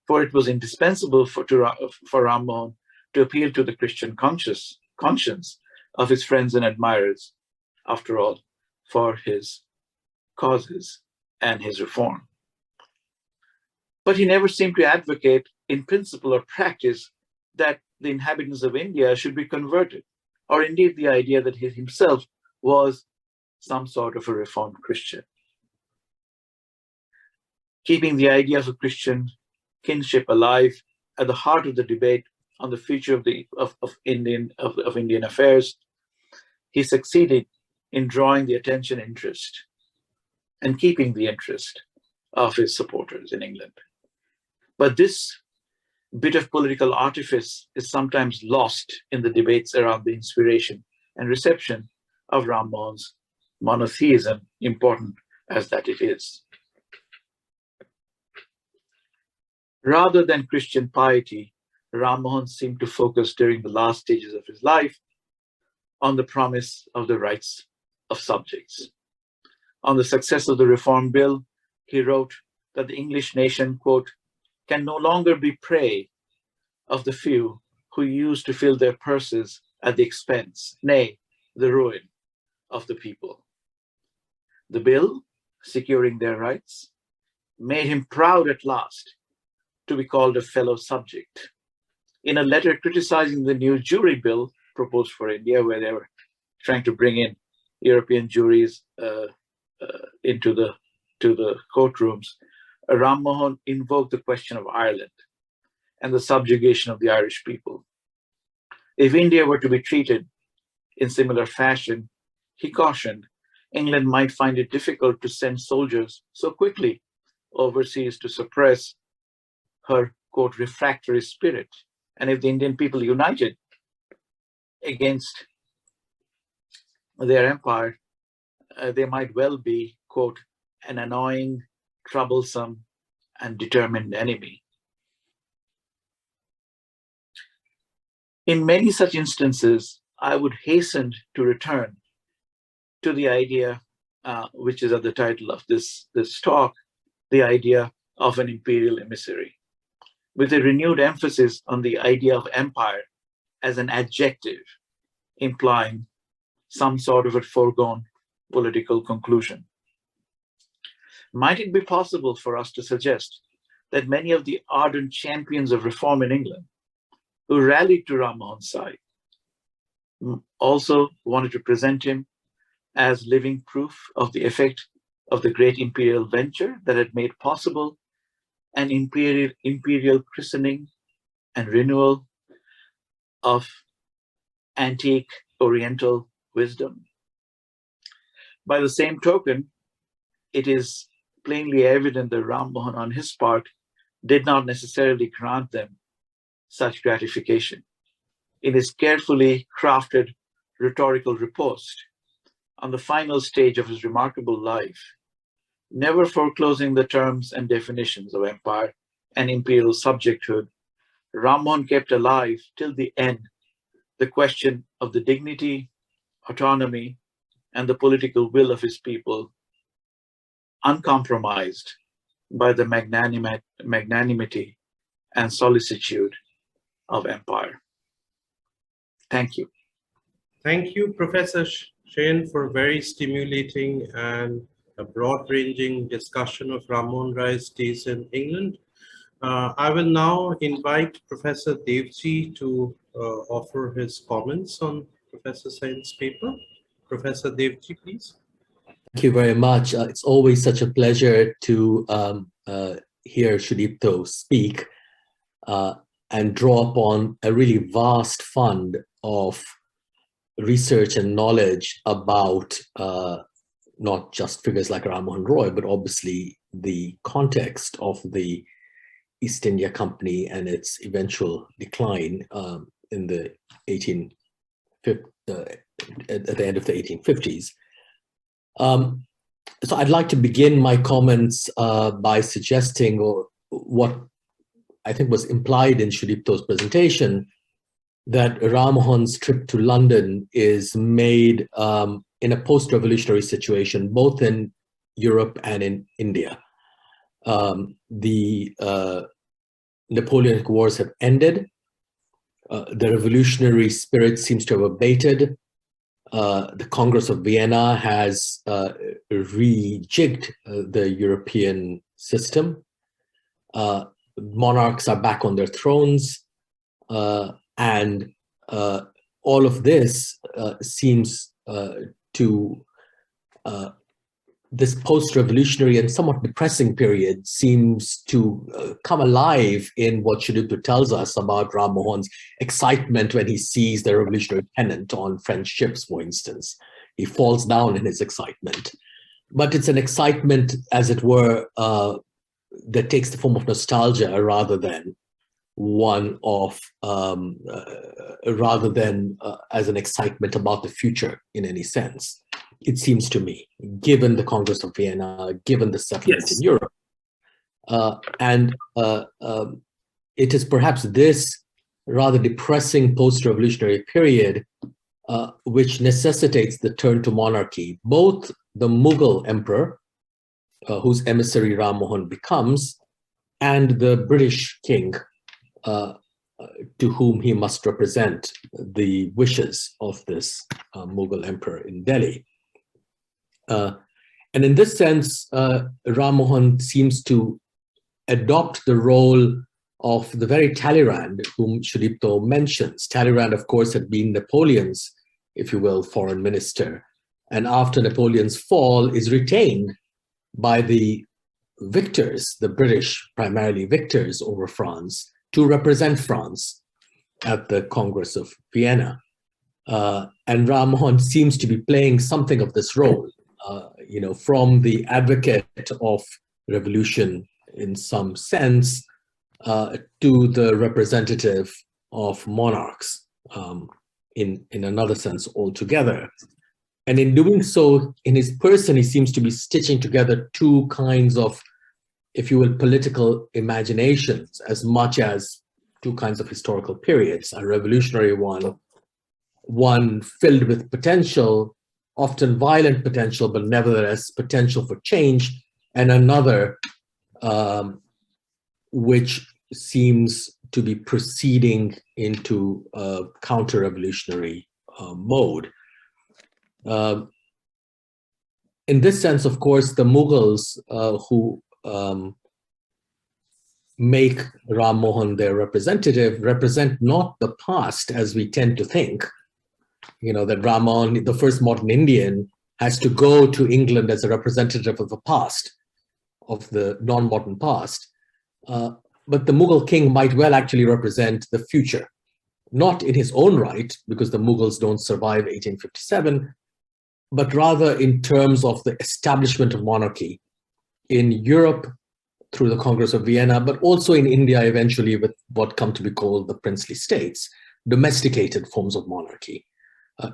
for it was indispensable for Rammohun to appeal to the Christian conscience of his friends and admirers, after all, for his causes and his reform. But he never seemed to advocate in principle or practice that the inhabitants of India should be converted, or indeed the idea that he himself was some sort of a reformed Christian. Keeping the idea of a Christian kinship alive at the heart of the debate on the future of Indian affairs, he succeeded in drawing the attention, interest, and keeping the interest of his supporters in England. But this bit of political artifice is sometimes lost in the debates around the inspiration and reception of Rammohun's monotheism, important as that it is. Rather than Christian piety, Rammohun seemed to focus during the last stages of his life on the promise of the rights of subjects. On the success of the Reform Bill, he wrote that the English nation, quote, can no longer be prey of the few who used to fill their purses at the expense, nay, the ruin of the people. The bill, securing their rights, made him proud at last to be called a fellow subject. In a letter criticizing the new jury bill proposed for India, where they were trying to bring in European juries into the courtrooms, Rammohun invoked the question of Ireland and the subjugation of the Irish people. If India were to be treated in similar fashion, he cautioned, England might find it difficult to send soldiers so quickly overseas to suppress her, quote, refractory spirit. And if the Indian people united against their empire, they might well be, quote, an annoying, troublesome, and determined enemy. In many such instances, I would hasten to return to the idea, which is at the title of this talk, the idea of an imperial emissary, with a renewed emphasis on the idea of empire as an adjective, implying some sort of a foregone political conclusion. Might it be possible for us to suggest that many of the ardent champions of reform in England who rallied to Rammohun's side also wanted to present him as living proof of the effect of the great imperial venture that had made possible an imperial christening and renewal of antique Oriental wisdom? By the same token, it is plainly evident that Rammohun, on his part, did not necessarily grant them such gratification. In his carefully crafted rhetorical riposte on the final stage of his remarkable life, never foreclosing the terms and definitions of empire and imperial subjecthood, Rammohun kept alive till the end the question of the dignity, autonomy, and the political will of his people, uncompromised by the magnanimity and solicitude of empire. Thank you. Thank you, Professor Sen, for a very stimulating and a broad-ranging discussion of Rammohun Roy's days in England. I will now invite Professor Devji to offer his comments on Professor Sen's paper. Professor Devji, please. Thank you very much. It's always such a pleasure to hear Sudipta speak and draw upon a really vast fund of research and knowledge about not just figures like Rammohun Roy, but obviously the context of the East India Company and its eventual decline in the at the end of the 1850s. So I'd like to begin my comments by suggesting, or what I think was implied in Sudipta's presentation, that Rammohun's trip to London is made in a post-revolutionary situation, both in Europe and in India. The Napoleonic Wars have ended. The revolutionary spirit seems to have abated. The Congress of Vienna has rejigged the European system. Monarchs are back on their thrones. And all of this seems to, this post-revolutionary and somewhat depressing period seems to come alive in what Sudipta tells us about Rammohun's excitement when he sees the revolutionary pennant on French ships, for instance. He falls down in his excitement. But it's an excitement, as it were, that takes the form of nostalgia rather than one of, as an excitement about the future in any sense. It seems to me, given the Congress of Vienna, given the settlement in Europe. And it is perhaps this rather depressing post-revolutionary period which necessitates the turn to monarchy. Both the Mughal emperor, whose emissary Rammohun becomes, and the British king, to whom he must represent the wishes of this Mughal emperor in Delhi. And in this sense, Rammohun seems to adopt the role of the very Talleyrand whom Sudipta mentions. Talleyrand, of course, had been Napoleon's, if you will, foreign minister, and after Napoleon's fall is retained by the victors, the British primarily victors over France, to represent France at the Congress of Vienna. And Rammohun seems to be playing something of this role, you know, from the advocate of revolution in some sense to the representative of monarchs in another sense altogether. And in doing so, in his person, he seems to be stitching together two kinds of, if you will, political imaginations, as much as two kinds of historical periods: a revolutionary one filled with potential, often violent potential, but nevertheless potential for change, and another which seems to be proceeding into a counter-revolutionary mode. In this sense, of course, the Mughals who make Rammohun their representative represent not the past as we tend to think, you know, that Rammohun, the first modern Indian, has to go to England as a representative of the past, of the non-modern past. But the Mughal king might well actually represent the future, not in his own right, because the Mughals don't survive 1857, but rather in terms of the establishment of monarchy in Europe through the Congress of Vienna, but also in India eventually with what come to be called the princely states, domesticated forms of monarchy.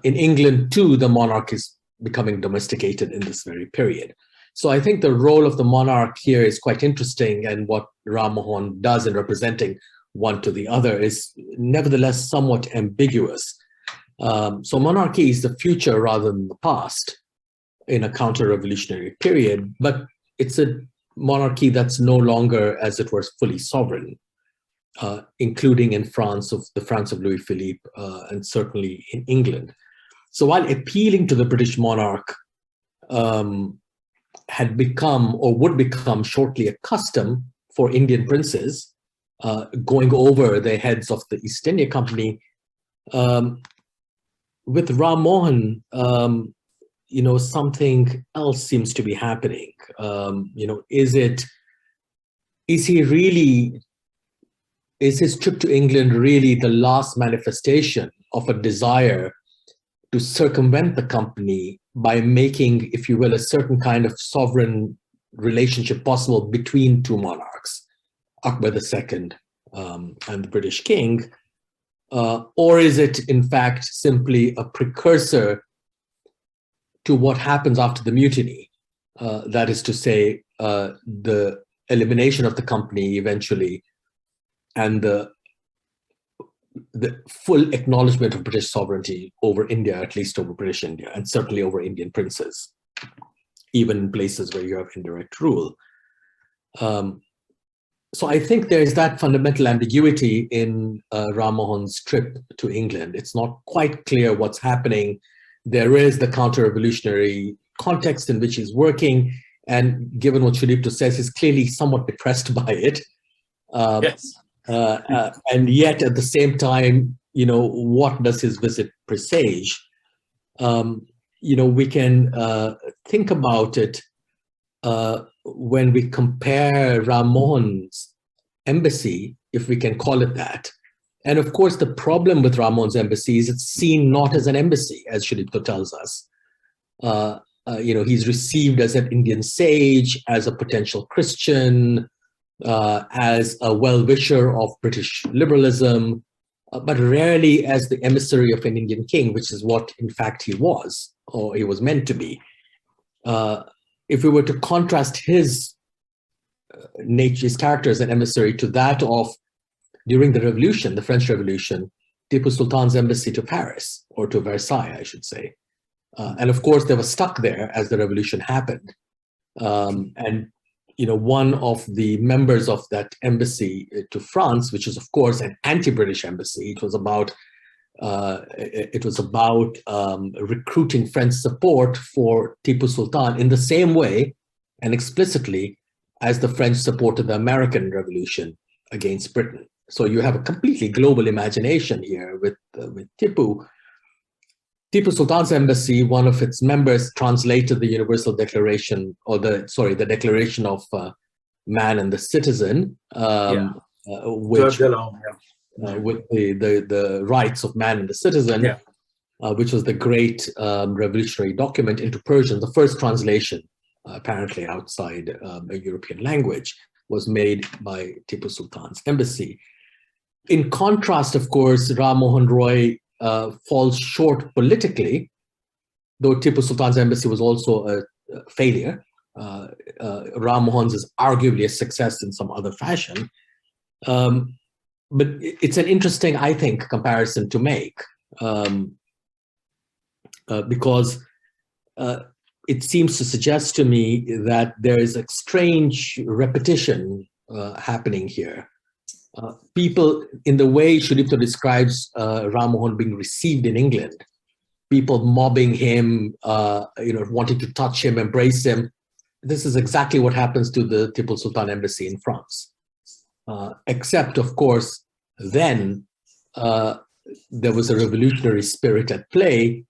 In England too, the monarch is becoming domesticated in this very period. So I think the role of the monarch here is quite interesting, and what Rammohun does in representing one to the other is nevertheless somewhat ambiguous. So monarchy is the future rather than the past in a counter-revolutionary period, but it's a monarchy that's no longer, as it were, fully sovereign, including in France, of the France of Louis Philippe, and certainly in England. So while appealing to the British monarch had become, or would become shortly, a custom for Indian princes going over the heads of the East India Company, with Rammohun, you know, something else seems to be happening. You know, is his trip to England really the last manifestation of a desire to circumvent the company by making, if you will, a certain kind of sovereign relationship possible between two monarchs, Akbar II and the British king? Or is it, in fact, simply a precursor to what happens after the mutiny? That is to say, the elimination of the company eventually, and the full acknowledgement of British sovereignty over India, at least over British India, and certainly over Indian princes, even in places where you have indirect rule. So I think there is that fundamental ambiguity in Rammohun's trip to England. It's not quite clear what's happening. There is the counter-revolutionary context in which he's working, and given what Sudipta says, he's clearly somewhat depressed by it. Yes. And yet at the same time, you know, what does his visit presage? You know, we can think about it when we compare Rammohun's embassy, if we can call it that. And of course, the problem with Rammohun's embassy is it's seen not as an embassy, as Sudipta tells us. You know, he's received as an Indian sage, as a potential Christian, as a well-wisher of British liberalism, but rarely as the emissary of an Indian king, which is what, in fact, he was, or he was meant to be. If we were to contrast his nature, his character as an emissary to that of, during the revolution, the French Revolution, Tipu Sultan's embassy to Paris, or to Versailles, I should say. And of course, they were stuck there as the revolution happened. And one of the members of that embassy to France, which is of course an anti-British embassy, it was about recruiting French support for Tipu Sultan in the same way and explicitly as the French supported the American Revolution against Britain. So you have a completely global imagination here with Tipu. Tipu Sultan's embassy, one of its members translated the Universal Declaration, or the Declaration of Man and the Citizen, with the rights of man and the citizen, which was the great revolutionary document, into Persian. The first translation, apparently outside a European language, was made by Tipu Sultan's embassy. In contrast, of course, Rammohun Roy falls short politically, though Tipu Sultan's embassy was also a failure. Rammohun's is arguably a success in some other fashion. But it's an interesting, I think, comparison to make, because it seems to suggest to me that there is a strange repetition happening here. People, in the way Sudipta describes Rammohun being received in England, people mobbing him, wanting to touch him, embrace him. This is exactly what happens to the Tipu Sultan embassy in France. Except, of course, then there was a revolutionary spirit at play,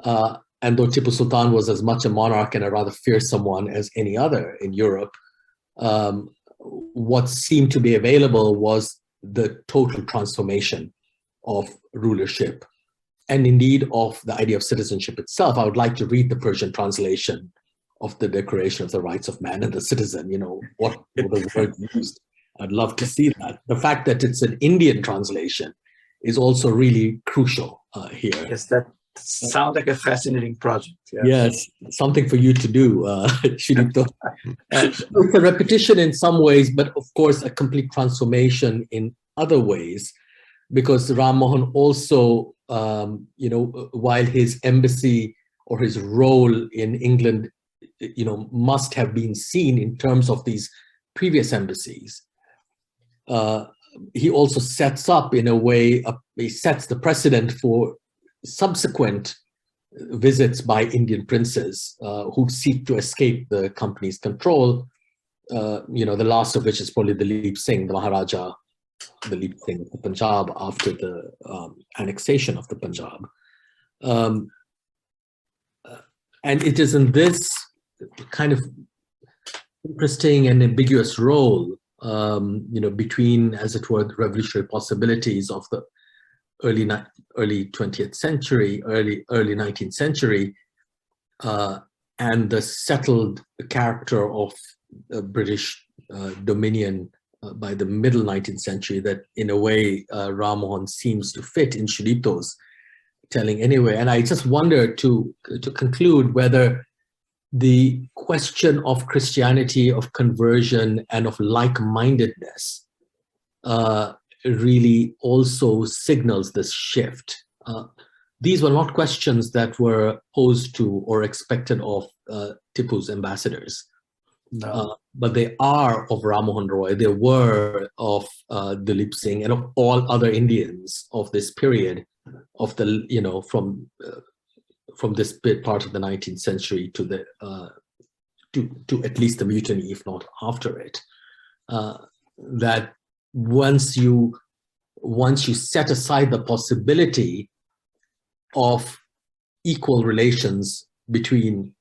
and though Tipu Sultan was as much a monarch and a rather fearsome one as any other in Europe, what seemed to be available was the total transformation of rulership, and indeed of the idea of citizenship itself. I would like to read the Persian translation of the Declaration of the Rights of Man and the Citizen, what the word used. I'd love to see that. The fact that it's an Indian translation is also really crucial here. Yes, that sounds like a fascinating project. Yes, something for you to do, Sudipta. It's a repetition in some ways, but of course a complete transformation in other ways, because Rammohun also, while his embassy or his role in England, must have been seen in terms of these previous embassies, he also sets up, in a way, he sets the precedent for subsequent visits by Indian princes who seek to escape the company's control, the last of which is probably the Leap Singh, the Maharaja, the Leap Singh of the Punjab after the annexation of the Punjab. And it is in this kind of interesting and ambiguous role, between, as it were, the revolutionary possibilities of the early 20th century, early 19th century, and the settled character of British dominion by the middle 19th century, that in a way Rammohun seems to fit in Sudipta's telling anyway. And I just wonder, to conclude, whether the question of Christianity, of conversion, and of like-mindedness really also signals this shift. These were not questions that were posed to or expected of Tipu's ambassadors. No. But they are of Rammohun Roy, they were of Dalip Singh, and of all other Indians of this period, of the, from this part of the 19th century to the to at least the mutiny, if not after it. That once you set aside the possibility of equal relations between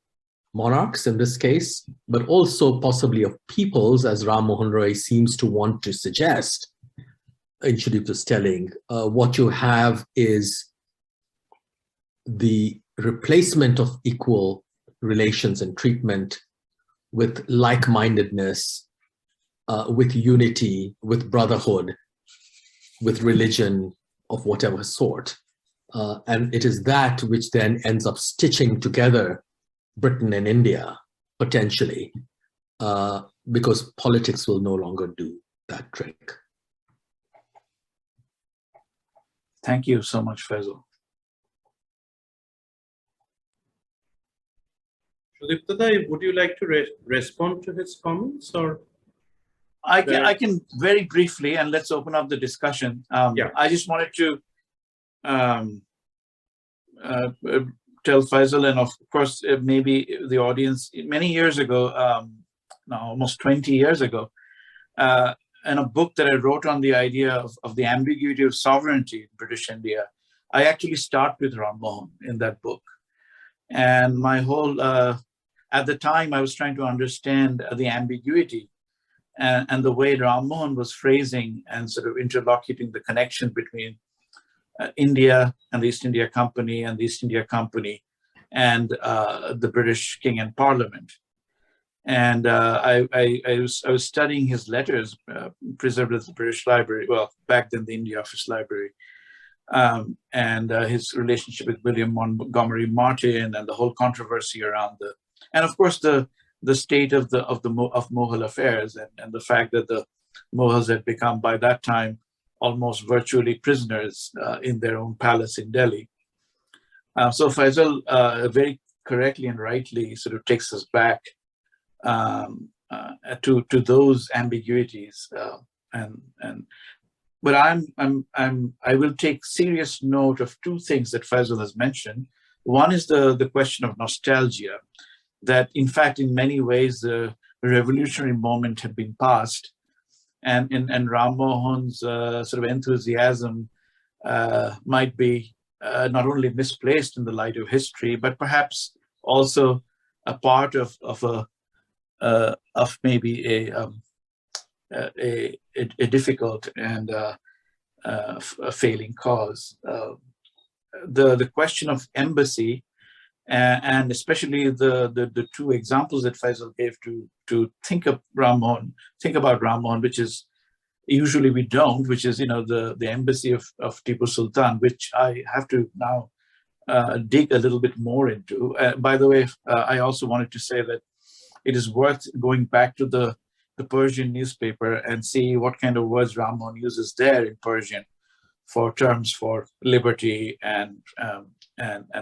monarchs in this case, but also possibly of peoples, as Rammohun Roy seems to want to suggest in Sudipta's telling, what you have is the replacement of equal relations and treatment with like-mindedness, with unity, with brotherhood, with religion of whatever sort. And it is that which then ends up stitching together Britain and India, potentially, because politics will no longer do that trick. Thank you so much, Faisal. Sudipta, would you like to respond to his comments, or? I can very briefly, and let's open up the discussion. Yeah. I just wanted to tell Faisal, and of course, maybe the audience, many years ago, now almost 20 years ago, in a book that I wrote on the idea of the ambiguity of sovereignty in British India, I actually start with Rammohun in that book. And my whole, at the time, I was trying to understand the ambiguity and the way Rammohun was phrasing and sort of interlocuting the connection between India and the East India Company and the East India Company and the British King and Parliament. And I was studying his letters preserved at the British Library, well, back then the India Office Library, and his relationship with William Montgomery Martin and the whole controversy around and of course the state of Mughal affairs and the fact that the Mughals had become by that time almost virtually prisoners in their own palace in Delhi. So Faisal very correctly and rightly sort of takes us back to those ambiguities, but I will take serious note of two things that Faisal has mentioned. One is the question of nostalgia, that in fact in many ways the revolutionary moment had been past, and Rammohun's sort of enthusiasm might be not only misplaced in the light of history, but perhaps also a part of maybe a difficult and a failing cause. The question of embassy, and especially the two examples that Faisal gave to think about Rammohun, which is usually we don't, which is the embassy of Tipu Sultan, which I have to now dig a little bit more into. By the way, I also wanted to say that it is worth going back to the Persian newspaper and see what kind of words Rammohun uses there in Persian for terms for liberty and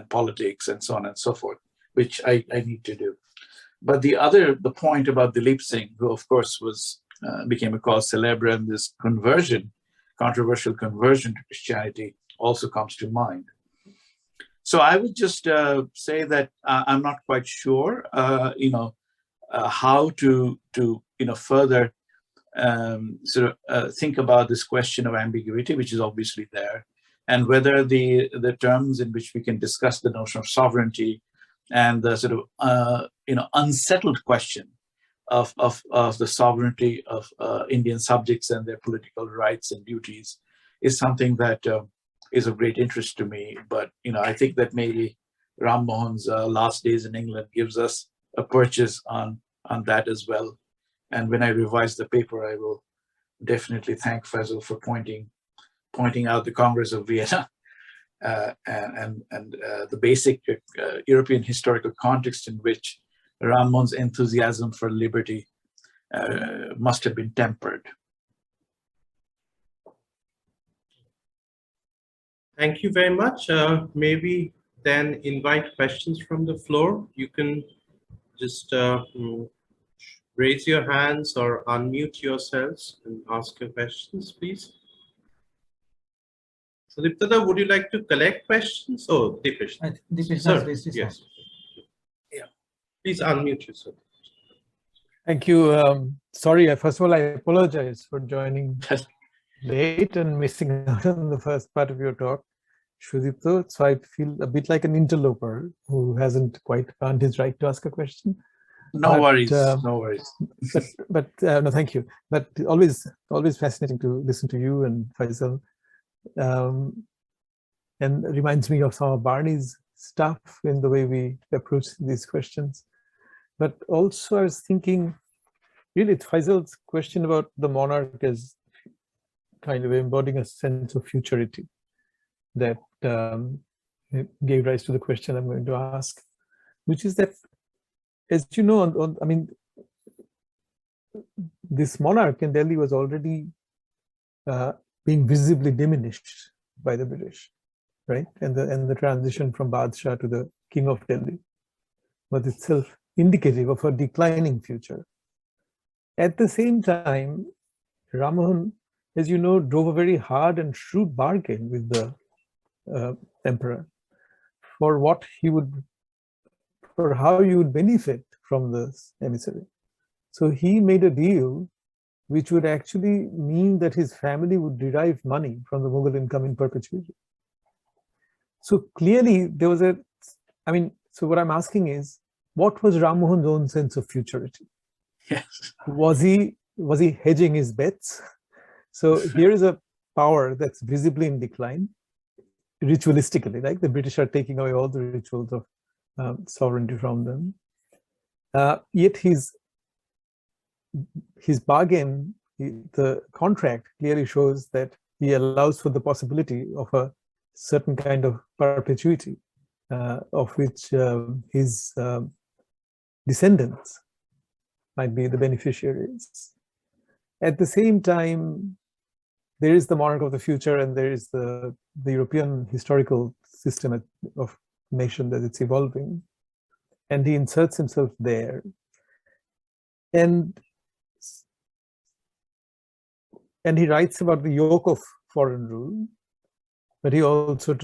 politics and so on and so forth, which I need to do. But the point about Dilip Singh, who of course became a cause célèbre, and this controversial conversion to Christianity also comes to mind. So I would just say that I'm not quite sure, how to further think about this question of ambiguity, which is obviously there, and whether the terms in which we can discuss the notion of sovereignty and the sort of unsettled question of the sovereignty of Indian subjects and their political rights and duties is something that is of great interest to me. But I think that maybe Rammohun's last days in England gives us a purchase on that as well. And when I revise the paper, I will definitely thank Faisal for pointing out the Congress of Vienna and the basic European historical context in which Rammohun's enthusiasm for liberty must have been tempered. Thank you very much. Maybe then invite questions from the floor. You can just raise your hands or unmute yourselves and ask your questions, please. So Sudipta, would you like to collect questions? Oh, Dipesh. Dipesh, yes. Yeah. Please unmute yourself. Thank you. Sorry, first of all, I apologize for joining late and missing out on the first part of your talk, Sudipta. So I feel a bit like an interloper who hasn't quite earned his right to ask a question. No worries, no worries. But no, thank you. But always fascinating to listen to you and Faisal. And reminds me of some of Barney's stuff in the way we approach these questions. But also I was thinking, really, Faisal's question about the monarch as kind of embodying a sense of futurity that gave rise to the question I'm going to ask, which is that, as you know, I mean, this monarch in Delhi was already being visibly diminished by the British, right? And the transition from Badshah to the King of Delhi was itself indicative of a declining future. At the same time, Rammohun, as you know, drove a very hard and shrewd bargain with the emperor for what he would, for how you would benefit from this emissary. So he made a deal which would actually mean that his family would derive money from the Mughal income in perpetuity. So clearly there was a, I mean, so what I'm asking is, what was Rammohun's own sense of futurity? Yes. Was he hedging his bets? So here is a power that's visibly in decline, ritualistically, like the British are taking away all the rituals of sovereignty from them. Yet his bargain, the contract clearly shows that he allows for the possibility of a certain kind of perpetuity, of which his descendants might be the beneficiaries. At the same time, there is the monarch of the future, and there is the European historical system of nation that it's evolving, and he inserts himself there. And he writes about the yoke of foreign rule, but he also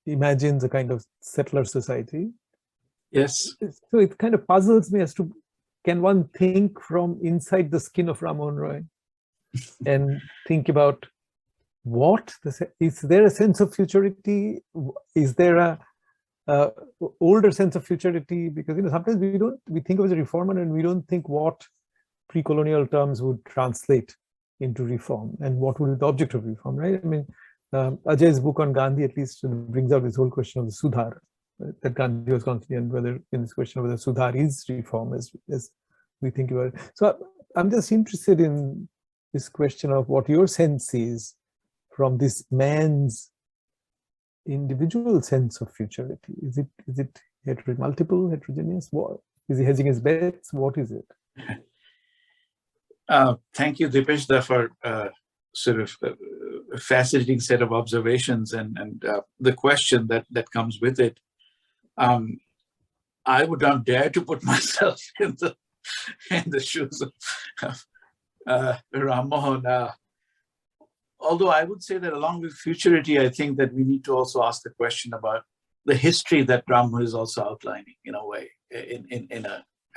imagines a kind of settler society. Yes. So it kind of puzzles me as to, can one think from inside the skin of Rammohun Roy and think about what, is there a sense of futurity? Is there a older sense of futurity? Because, you know, sometimes we think of as a reformer and we don't think what pre-colonial terms would translate into reform and what would be the object of reform, right? I mean, Ajay's book on Gandhi at least brings out this whole question of the Sudhar, that Gandhi was confident whether in this question of whether Sudhar is reform as we think about it. So I'm just interested in this question of what your sense is from this man's individual sense of futurity. Is it multiple, heterogeneous? What is he hedging his bets? What is it? Thank you, Dipeshda, for sort of a fascinating set of observations and the question that comes with it. I would not dare to put myself in the shoes of Rammohun. Although I would say that along with futurity, I think that we need to also ask the question about the history that Rammohun is also outlining in a way,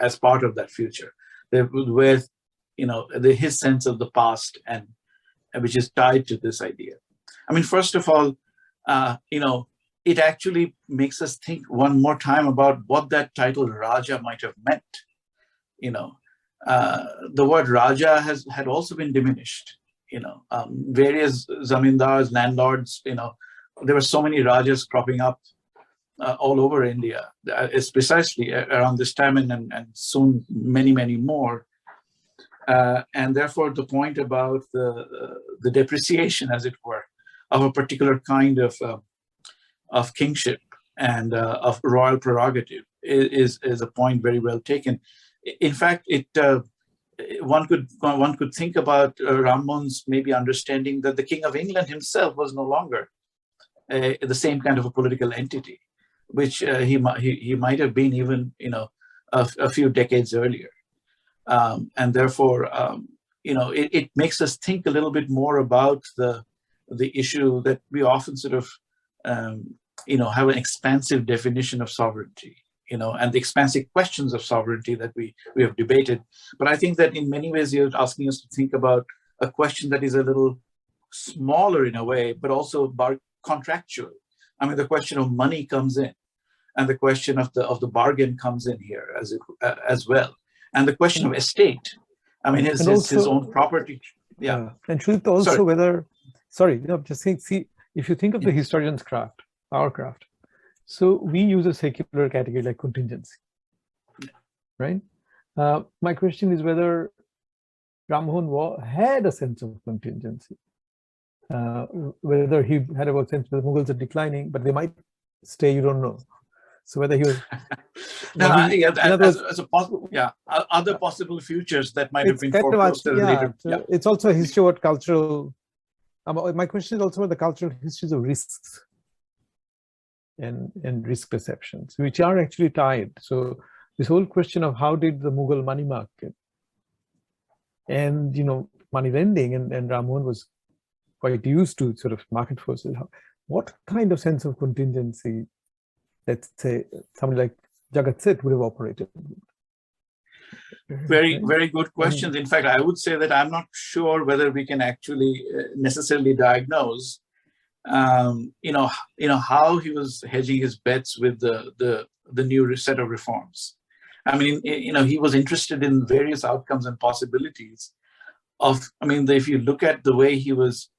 as part of that future, where, you know, his sense of the past and which is tied to this idea. I mean, first of all, you know, it actually makes us think one more time about what that title Raja might have meant. You know, the word Raja had also been diminished. You know, various zamindars, landlords, you know, there were so many Rajas cropping up all over India. It's precisely around this time and soon many, many more. And therefore the point about the depreciation, as it were, of a particular kind of kingship and of royal prerogative is a point very well taken. In fact, one could think about Rammohun's maybe understanding that the King of England himself was no longer the same kind of a political entity, which he might have been even, you know, a few decades earlier. And therefore, you know, it makes us think a little bit more about the issue that we often sort of, you know, have an expansive definition of sovereignty, you know, and the expansive questions of sovereignty that we have debated. But I think that in many ways you're asking us to think about a question that is a little smaller in a way, but also contractual. I mean, the question of money comes in, and the question of the bargain comes in here as well. And the question of estate, I mean, his own property. Yeah. And should also whether, just saying, see, if you think of the historian's craft, our craft, so we use a secular category like contingency, right? My question is whether Rammohun had a sense of contingency, whether he had a sense that the Mughals are declining, but they might stay, you don't know. So whether he was, No, yeah, in other words, as a possible, yeah, other possible futures that might have it's been kind of foreclosed yeah, later. Yeah. it's also a history about cultural. My question is also about the cultural histories of risks and risk perceptions, which are actually tied. So this whole question of how did the Mughal money market and money lending, and Rammohun was quite used to sort of market forces. What kind of sense of contingency, let's say, somebody like Jagat Seth would have operated? Very, very good questions. In fact, I would say that I'm not sure whether we can actually necessarily diagnose, how he was hedging his bets with the new set of reforms. I mean, he was interested in various outcomes and possibilities of. I mean, if you look at the way he was,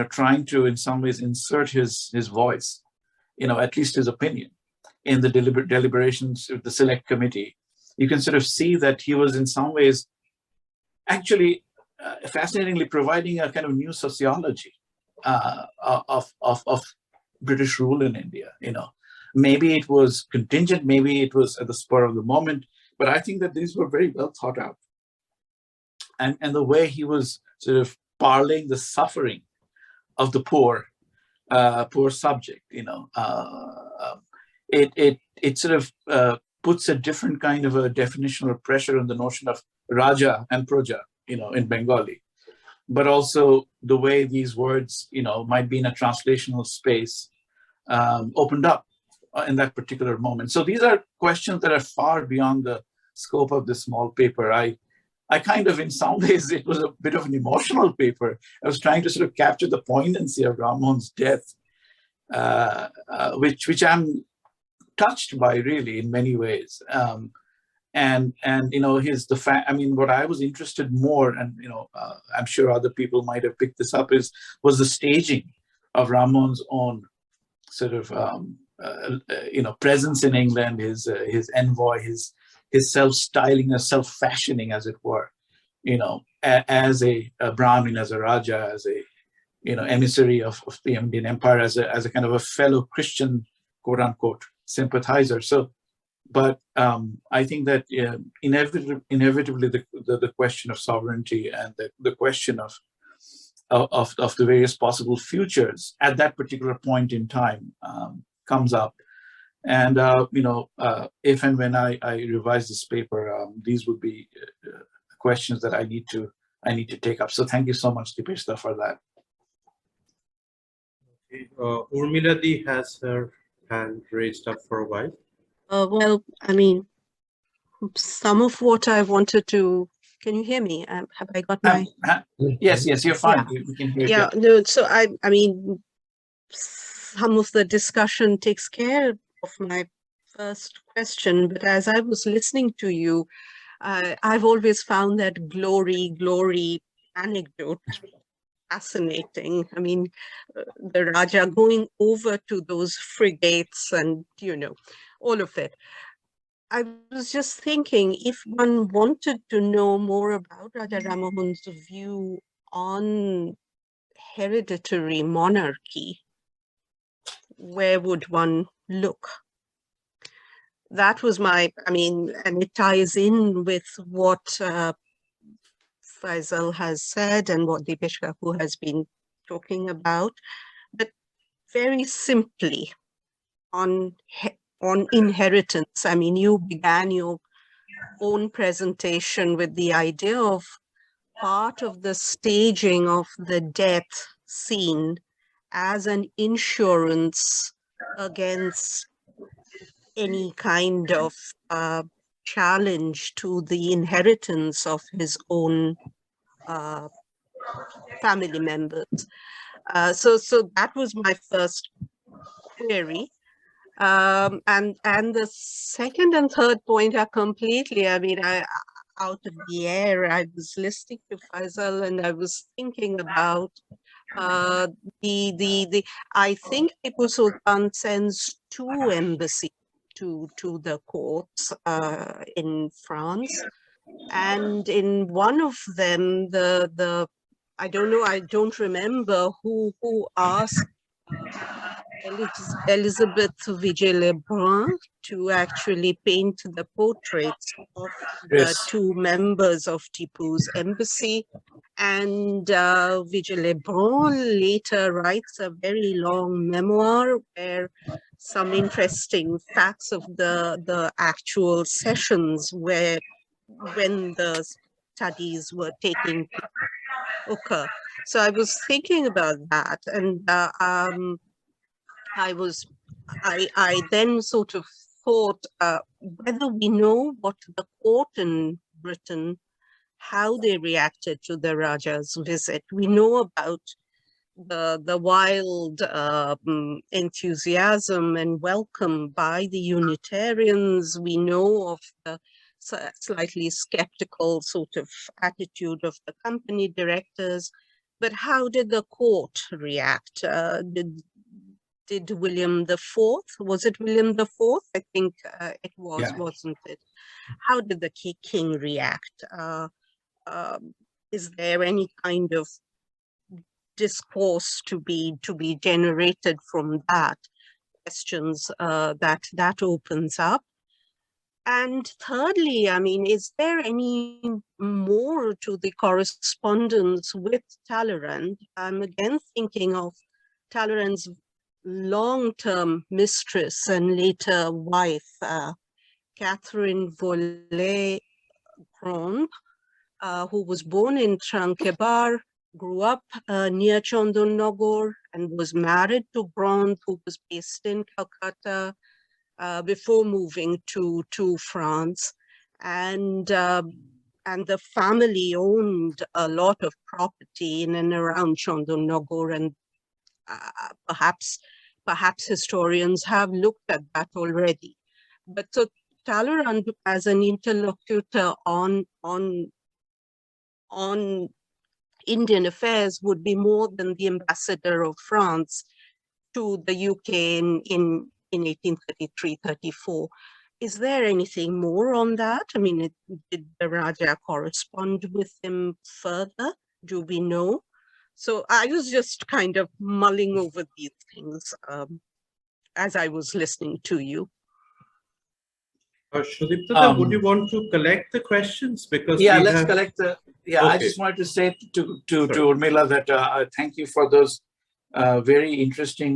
trying to, in some ways, insert his voice, at least his opinion, in the deliberations of the select committee, you can sort of see that he was in some ways actually fascinatingly providing a kind of new sociology of British rule in India. Maybe it was contingent, maybe it was at the spur of the moment, but I think that these were very well thought out. And the way he was sort of parlaying the suffering of the poor subject, it sort of puts a different kind of a definition or pressure on the notion of Raja and Praja, in Bengali. But also the way these words, might be in a translational space, opened up in that particular moment. So these are questions that are far beyond the scope of this small paper. I kind of, in some ways, it was a bit of an emotional paper. I was trying to sort of capture the poignancy of Rammohun's death, which I'm touched by, really, in many ways. And the fact, I mean, what I was interested more, and I'm sure other people might have picked this up, was the staging of Rammohun's own sort of presence in England, his envoy, his self-styling or self-fashioning, as it were, as a Brahmin, as a Raja, as a emissary of the Indian Empire, as a kind of a fellow Christian, quote unquote, sympathizer. So, but I think that inevitably the question of sovereignty and the question of the various possible futures at that particular point in time comes up. And if and when I revise this paper, these would be questions that I need to take up. So thank you so much, Deepeshta, for that. Urmila Di has her hand raised up for a while. Well, I mean, some of what I wanted to. Can you hear me? Have I got my? Yes, you're fine. Yeah. We can hear you. Yeah, no. So I mean, some of the discussion takes care of my first question, but as I was listening to you, I've always found that glory anecdote fascinating. I mean, the Raja going over to those frigates and, all of it. I was just thinking, if one wanted to know more about Raja Rammohun's view on hereditary monarchy, where would one look? That was and it ties in with what Faisal has said and what Deepeshta has been talking about, but very simply on inheritance. I mean, you began your own presentation with the idea of part of the staging of the death scene as an insurance against any kind of challenge to the inheritance of his own family members. So that was my first query. And the second and third point are completely, out of the air. I was listening to Faisal and I was thinking about I think Tipu Sultan sends 2 embassies to the courts in France, and in one of them I don't remember who asked Elizabeth Vigée-Lebrun to actually paint the portraits of the Yes. two members of Tipu's embassy. And Vigée-Lebrun later writes a very long memoir where some interesting facts of the actual sessions when the studies were taking place occur. So I was thinking about that, and I then sort of thought whether we know what the court in Britain, how they reacted to the Raja's visit. We know about the wild enthusiasm and welcome by the Unitarians. We know of the slightly skeptical sort of attitude of the company directors. But how did the court react? Did William IV, was it William IV? I think it was, Yeah. wasn't it? How did the king react? Is there any kind of discourse to be generated from that? Questions that opens up. And thirdly, I mean, is there any more to the correspondence with Talleyrand? I'm again thinking of Talleyrand's long-term mistress and later wife, Catherine Vollet-Grande, who was born in Tranquebar, grew up near Chandonnagor, and was married to Grande, who was based in Calcutta before moving to France. And the family owned a lot of property in and around Chandonnagor, and perhaps historians have looked at that already. But so Talleyrand as an interlocutor on Indian affairs would be more than the ambassador of France to the UK in 1833-34. Is there anything more on that? I mean, did the Raja correspond with him further? Do we know? So I was just kind of mulling over these things as I was listening to you. Sudipta, would you want to collect the questions? Because yeah, we let's have... collect the. Yeah, Okay. I just wanted to say to Urmila that thank you for those very interesting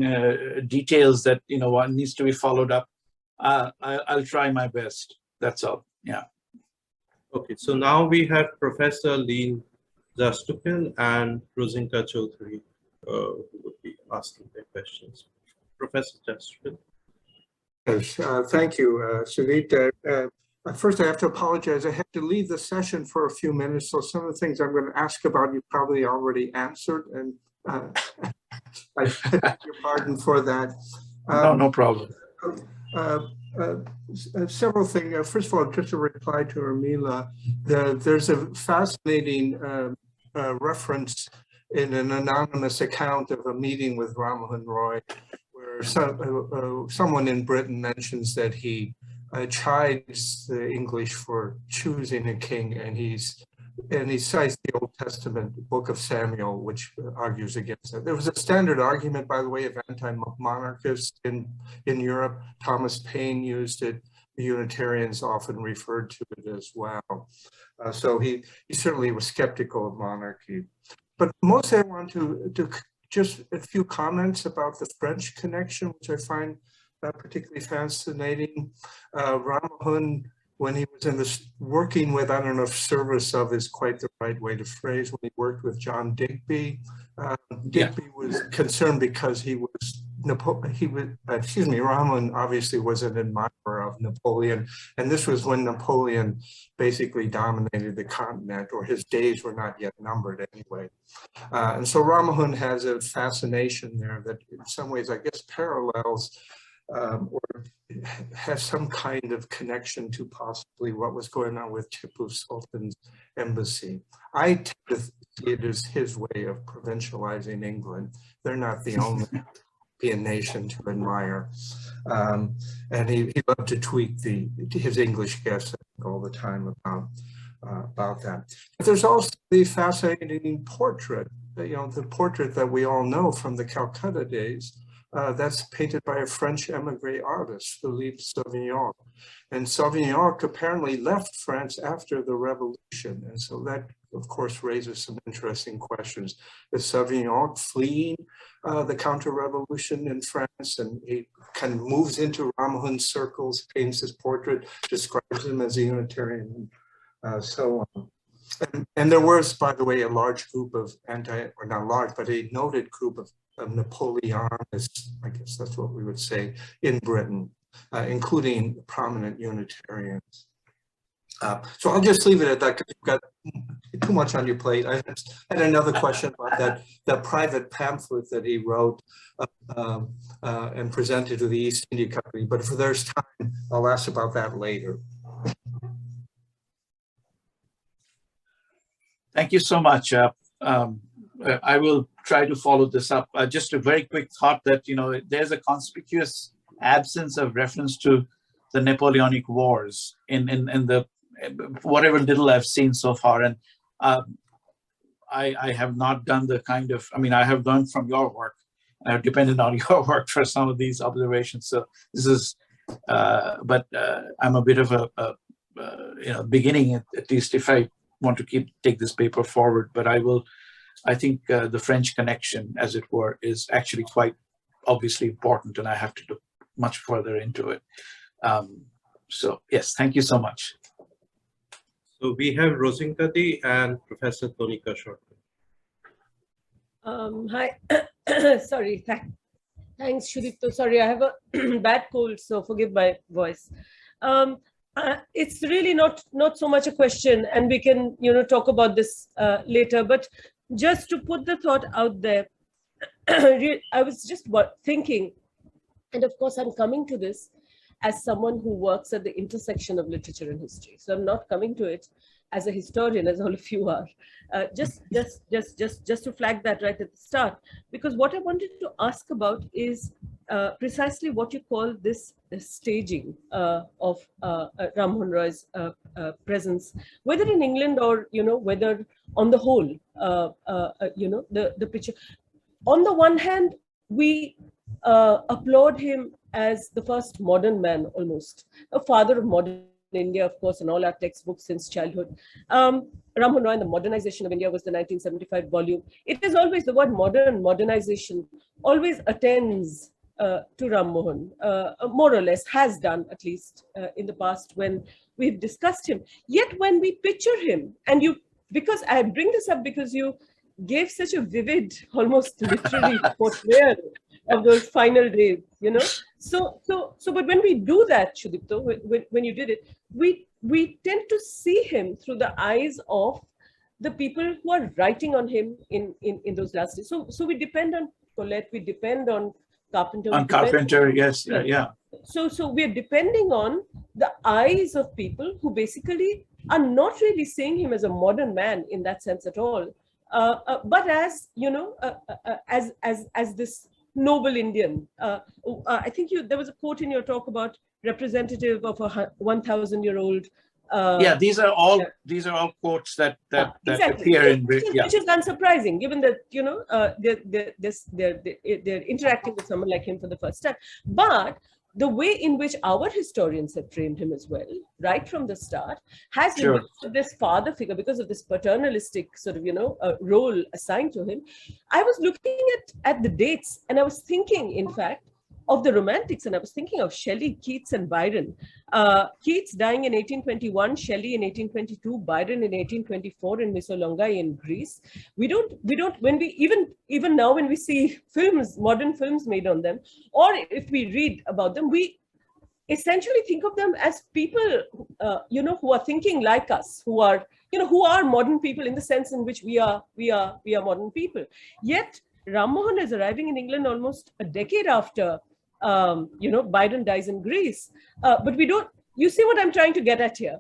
details that one needs to be followed up. I'll try my best. That's all. Yeah. Okay, so now we have Professor Leen Zastupil and Rosinka Chaudhary who would be asking their questions. Professor Zastupil. Yes, thank you, Sudipta. First, I have to apologize. I had to leave the session for a few minutes, so some of the things I'm going to ask about you probably already answered, and I beg your pardon for that. No problem. Several things. First of all, just a reply to Urmila. There's a fascinating reference in an anonymous account of a meeting with Rammohun Roy, where someone in Britain mentions that he chides the English for choosing a king, and he cites the Old Testament book of Samuel, which argues against it. There was a standard argument, by the way, of anti-monarchists in Europe. Thomas Paine used it. The Unitarians often referred to it as well. So he certainly was skeptical of monarchy. But mostly I want to just a few comments about the French connection, which I find particularly fascinating. Rammohun, when he was in this working with, I don't know if service of is quite the right way to phrase, when he worked with John Digby, Digby was concerned because Rammohun obviously was an admirer of Napoleon, and this was when Napoleon basically dominated the continent, or his days were not yet numbered anyway. And so Rammohun has a fascination there that in some ways, I guess, parallels or has some kind of connection to possibly what was going on with Tipu Sultan's embassy. I tend to see it as his way of provincializing England. They're not the only European nation to admire. And he loved to tweak his English guests all the time about that. But there's also the fascinating portrait, the portrait that we all know from the Calcutta days That's painted by a French emigre artist, Philippe Sauvignon. And Sauvignon apparently left France after the revolution. And so that, of course, raises some interesting questions. Is Sauvignon fleeing the counter-revolution in France? And he kind of moves into Rammohun circles, paints his portrait, describes him as a Unitarian, and so on. And there was, by the way, a large group of or not large, but a noted group of Napoleonists, I guess that's what we would say, in Britain, including prominent Unitarians. So I'll just leave it at that because you've got too much on your plate. I had another question about that private pamphlet that he wrote and presented to the East India Company, but if there's time, I'll ask about that later. Thank you so much. I will try to follow this up. Just a very quick thought that, there's a conspicuous absence of reference to the Napoleonic Wars in the whatever little I've seen so far. And I have not done the kind of, I have learned from your work. I've depended on your work for some of these observations. So this is, but I'm a bit of a beginning, at least if I want to take this paper forward. But I think the French connection, as it were, is actually quite obviously important, and I have to look much further into it. So yes, thank you so much. So we have Rosinkadi and Professor Tonika shortly. Hi, sorry, thanks, Sudipta. Sorry, I have a bad cold, so forgive my voice. It's really not so much a question, and we can talk about this later. But just to put the thought out there, I was just thinking, and of course I'm coming to this as someone who works at the intersection of literature and history. So I'm not coming to it as a historian, as all of you are. Just to flag that right at the start, because what I wanted to ask about is precisely what you call this staging of Rammohun Roy's presence, whether in England or whether on the whole, the picture. On the one hand, we applaud him as the first modern man, almost a father of modern India, of course, in all our textbooks since childhood. Rammohun Roy and the Modernization of India was the 1975 volume. It is always the word modernization always attends to Rammohun, more or less, has done at least in the past when we've discussed him. Yet when we picture him, and because I bring this up because you gave such a vivid, almost literary portrayal of those final days, So, but when we do that, Sudipta, when you did it, we tend to see him through the eyes of the people who are writing on him in those last days. So we depend on Colette, we depend on Carpenter. On Carpenter, yes, yeah. So we're depending on the eyes of people who basically are not really seeing him as a modern man in that sense at all, but as as this noble Indian. I think there was a quote in your talk about representative of a 1,000-year-old. Yeah, these are all quotes that exactly. appear in which is unsurprising, given that they're interacting with someone like him for the first time. But the way in which our historians have framed him as well, right from the start, has been this father figure, because of this paternalistic sort of role assigned to him. I was looking at the dates, and I was thinking, in fact, of the Romantics, and I was thinking of Shelley, Keats, and Byron. Keats dying in 1821, Shelley in 1822, Byron in 1824 in Missolonghi in Greece. We don't when we even now when we see films, modern films made on them, or if we read about them, we essentially think of them as people who are thinking like us, who are modern people in the sense in which we are modern people. Yet Rammohun is arriving in England almost a decade after Byron dies in Greece. But we don't, you see what I'm trying to get at here?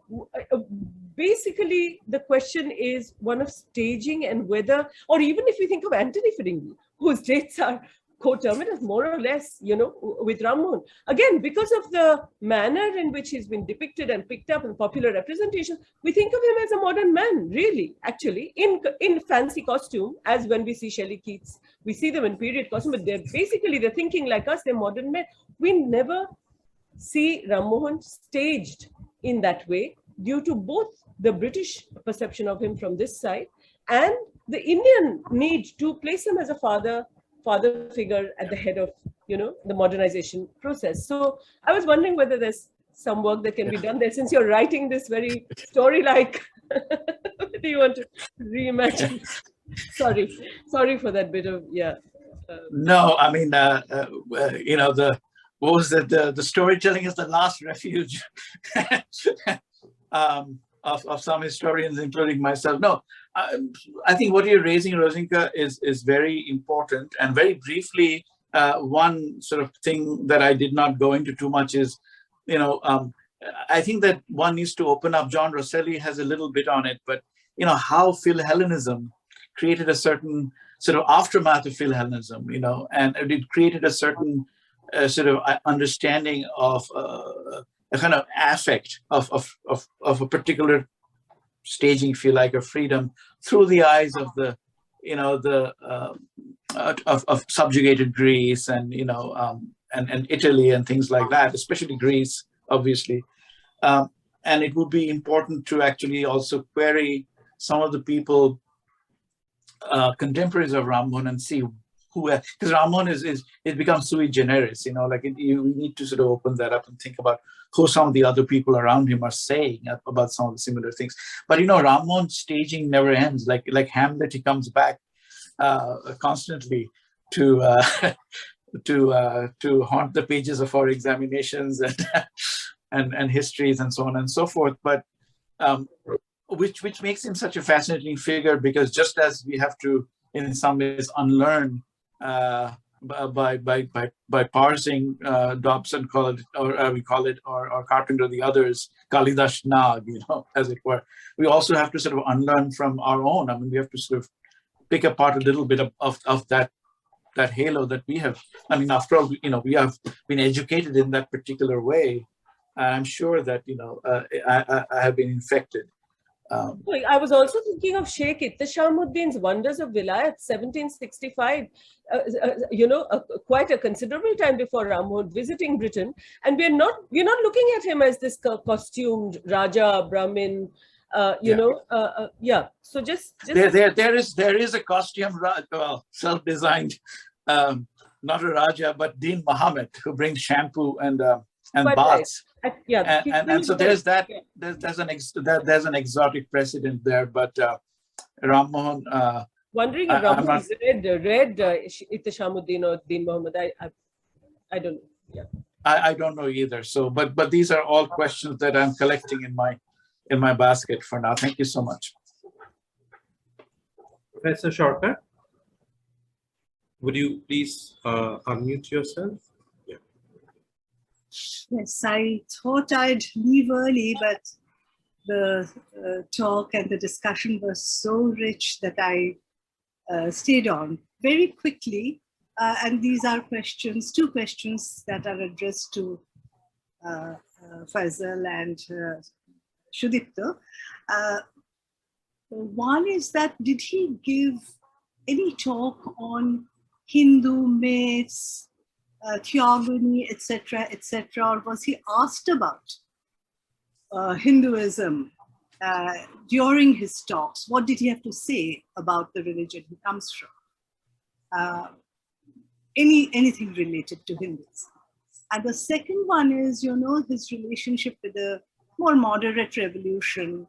Basically, the question is one of staging and whether, or even if we think of Anthony Fedinghi, whose dates are coterminous, more or less, with Rammohun. Again, because of the manner in which he's been depicted and picked up in popular representation, we think of him as a modern man, really, actually, in fancy costume, as when we see Shelley Keats. We see them in period costume, but they're thinking like us, they're modern men. We never see Rammohun staged in that way due to both the British perception of him from this side and the Indian need to place him as a father figure at the head of, the modernization process. So I was wondering whether there's some work that can be done there, since you're writing this very story-like. Do you want to reimagine? Sorry for that bit of, No, I mean, what was that? The storytelling is the last refuge of some historians, including myself. No, I think what you're raising, Rosinka, is very important. And very briefly, one sort of thing that I did not go into too much is, I think that one needs to open up. John Rosselli has a little bit on it, but how Philhellenism created a certain sort of aftermath of Philhellenism, and it created a certain sort of understanding of a kind of affect of a particular staging, if you like, of freedom through the eyes of the, of subjugated Greece and and Italy and things like that, especially Greece, obviously. And it would be important to actually also query some of the people, contemporaries of Rammohun, and see who, because Rammohun it becomes sui generis, we need to sort of open that up and think about who some of the other people around him are saying about some of the similar things. But Rammohun's staging never ends. Like Hamlet, he comes back constantly to haunt the pages of our examinations and histories and so on and so forth. But which makes him such a fascinating figure, because just as we have to, in some ways, unlearn by parsing Dobson, or Carpenter, the others, Kalidas Nag, as it were, we also have to sort of unlearn from our own. I mean, we have to sort of pick apart a little bit of that halo that we have. I mean, after all, we have been educated in that particular way. I'm sure that I have been infected. I was also thinking of Sheikh Ihteshamuddin's Wonders of Vilayat, 1765, quite a considerable time before Rammohun, visiting Britain, and we're not looking at him as this costumed Raja, Brahmin, So just there is a costume, self-designed, not a Raja, but Deen Muhammad, who brings shampoo and baths. And so there's that. There's an exotic precedent there, but Rammohun. Wondering if Rammohun read Ihteshamuddin or Deen Muhammad. I don't know. Yeah. I don't know either. So, but these are all questions that I'm collecting in my basket for now. Thank you so much. Professor Shorter, would you please unmute yourself? Yes, I thought I'd leave early, but the talk and the discussion was so rich that I stayed on very quickly. And these are two questions that are addressed to Faisal and Sudipta. One is that, did he give any talk on Hindu myths, theogony, etc., or was he asked about Hinduism during his talks? What did he have to say about the religion he comes from? Anything related to Hinduism. And the second one is, his relationship with the more moderate revolution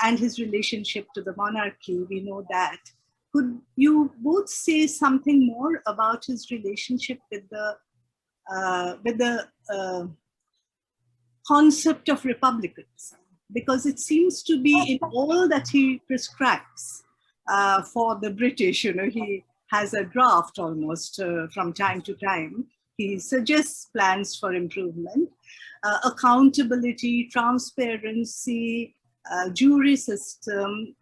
and his relationship to the monarchy. We know that. Could you both say something more about his relationship with the concept of republicanism? Because it seems to be in all that he prescribes for the British. He has a draft almost from time to time. He suggests plans for improvement, accountability, transparency, jury system,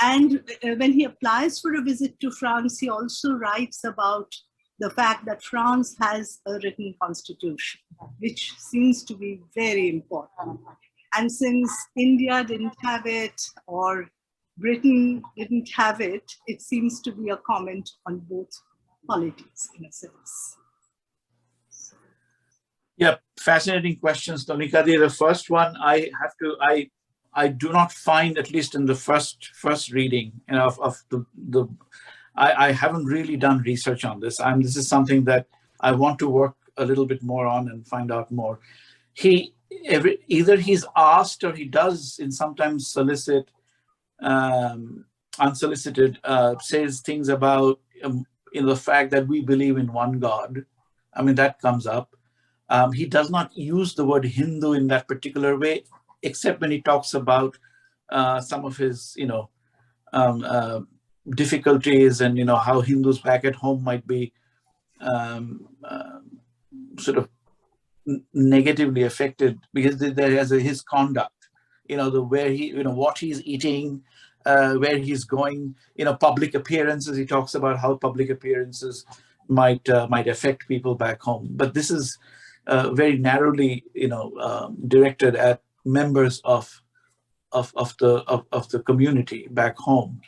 And when he applies for a visit to France, he also writes about the fact that France has a written constitution, which seems to be very important. And since India didn't have it, or Britain didn't have it, it seems to be a comment on both polities in a sense. Yeah, fascinating questions, Tonika. The first one, I do not find, at least in the first reading, you know, of the I haven't really done research on this. This is something that I want to work a little bit more on and find out more. Either he's asked or he does, in sometimes solicit, unsolicited, says things about the fact that we believe in one God. I mean, that comes up. He does not use the word Hindu in that particular way, except when he talks about some of his, difficulties and, how Hindus back at home might be sort of negatively affected because there is his conduct, where he, what he's eating, where he's going, public appearances. He talks about how public appearances might affect people back home. But this is very narrowly, directed at members of the community back home,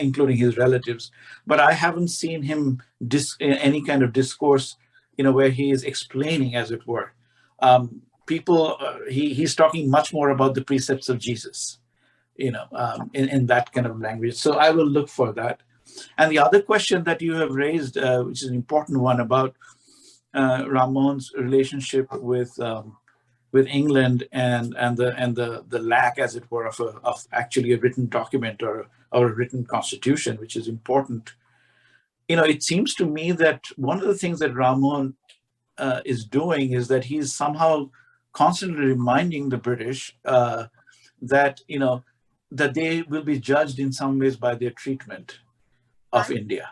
including his relatives. But I haven't seen him any kind of discourse, where he is explaining, as it were. He's talking much more about the precepts of Jesus, in that kind of language. So I will look for that. And the other question that you have raised, which is an important one, about Rammohun's relationship with England and the lack, as it were, of actually a written document or a written constitution, which is important. It seems to me that one of the things that Rammohun is doing is that he's somehow constantly reminding the British that that they will be judged in some ways by their treatment of India.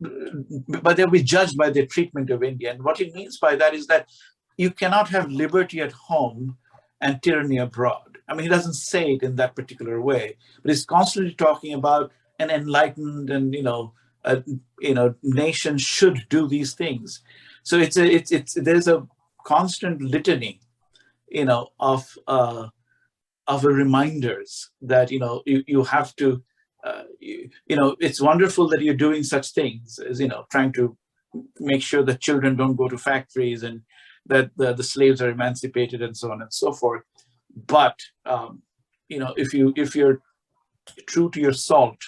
But they'll be judged by their treatment of India. And what he means by that is that you cannot have liberty at home and tyranny abroad. I mean, he doesn't say it in that particular way, but he's constantly talking about an enlightened and nation should do these things. So there's a constant litany, of reminders that you have to. It's wonderful that you're doing such things as trying to make sure that children don't go to factories and that the slaves are emancipated and so on and so forth. But if you're true to your salt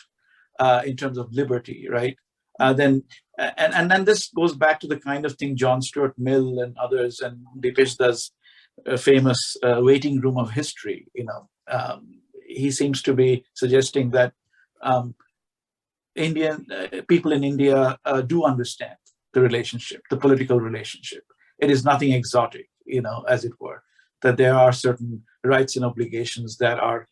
in terms of liberty, right? Then this goes back to the kind of thing John Stuart Mill and others, and Dipesh does a famous waiting room of history. He seems to be suggesting that Indian people in India do understand the relationship, the political relationship. It is nothing exotic, as it were, that there are certain rights and obligations that are,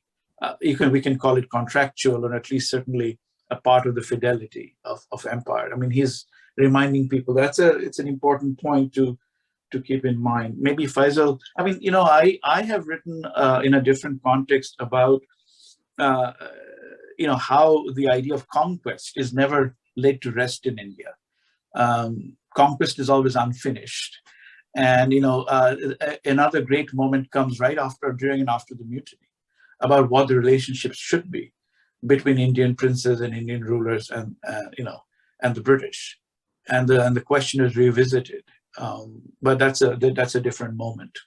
we can call it contractual, or at least certainly a part of the fidelity of empire. I mean, he's reminding people it's an important point to keep in mind. Maybe Faisal, I mean, I have written in a different context about, how the idea of conquest is never laid to rest in India. Conquest is always unfinished. And, another great moment comes during and after the mutiny, about what the relationships should be between Indian princes and Indian rulers and the British. And the question is revisited. But that's a different moment.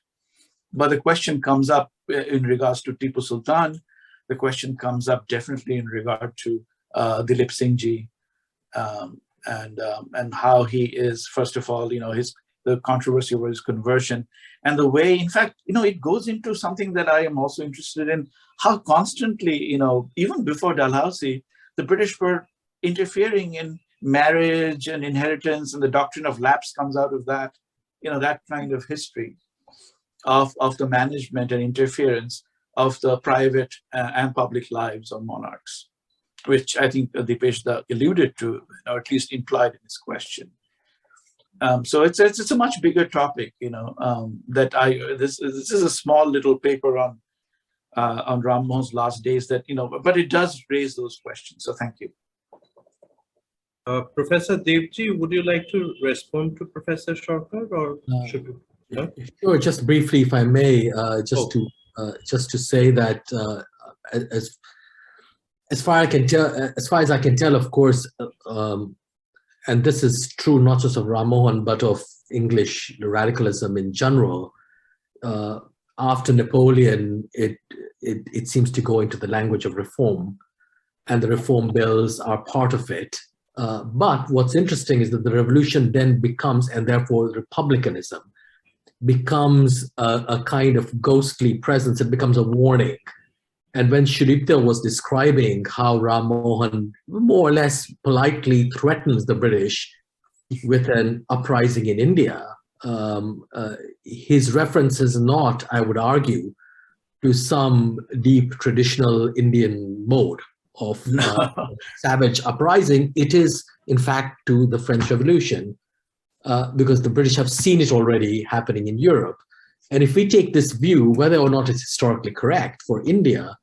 But the question comes up in regards to Tipu Sultan. The question comes up definitely in regard to Dilip Singh Ji, and how he is, first of all, the controversy over his conversion, and the way, in fact, it goes into something that I am also interested in, how constantly, even before Dalhousie, the British were interfering in marriage and inheritance, and the doctrine of lapse comes out of that, that kind of history of the management and interference of the private and public lives of monarchs, which I think Dipesh alluded to, or at least implied in his question. So it's a much bigger topic, that this is a small little paper on on Rammohun's last days that, but it does raise those questions. So thank you. Professor Devji, would you like to respond to Professor Sarkar, or should we? No? Sure, just briefly, if I may, just to say that as far as I can tell, of course, and this is true not just of Rammohun but of English radicalism in general. After Napoleon, it seems to go into the language of reform, and the reform bills are part of it. But what's interesting is that the revolution then becomes, and therefore republicanism, becomes a kind of ghostly presence. It becomes a warning. And when Sudipta was describing how Rammohun more or less politely threatens the British with an uprising in India, his reference is not, I would argue, to some deep traditional Indian mode of savage uprising. It is, in fact, to the French Revolution, because the British have seen it already happening in Europe. And if we take this view, whether or not it's historically correct for India,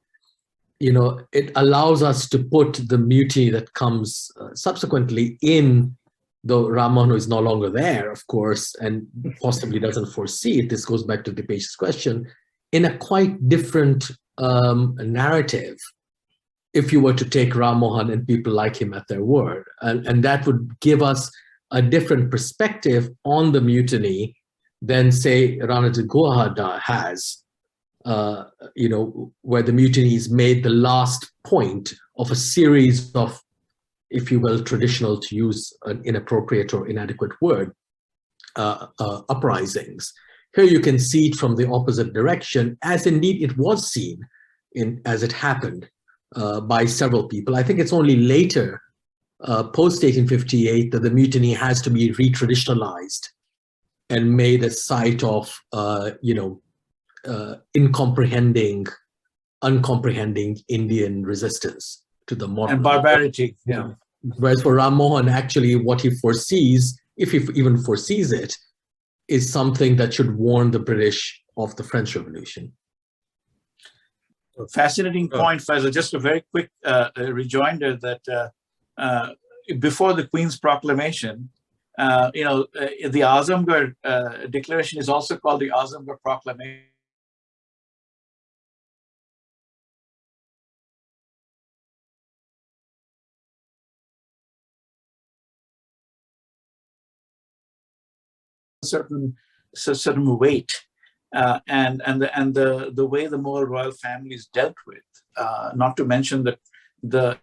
it allows us to put the mutiny that comes subsequently in, though Rammohun is no longer there, of course, and possibly doesn't foresee it. This goes back to Dipesh's question, in a quite different narrative, if you were to take Rammohun and people like him at their word. And that would give us a different perspective on the mutiny than, say, Rana Guwahati has, where the mutiny is made the last point of a series of, if you will, traditional, to use an inappropriate or inadequate word, uprisings. Here you can see it from the opposite direction, as indeed it was seen as it happened by several people. I think it's only later, post-1858, that the mutiny has to be re-traditionalized and made a site of, uncomprehending Indian resistance to the modern and barbarity. Yeah. Whereas for Rammohun, actually, what he foresees, if he even foresees it, is something that should warn the British of the French Revolution. Fascinating point, Faisal. Just a very quick rejoinder that before the Queen's proclamation, the Azamgarh declaration is also called the Azamgarh Proclamation. certain weight, and the way the Mughal royal families dealt with, not to mention that the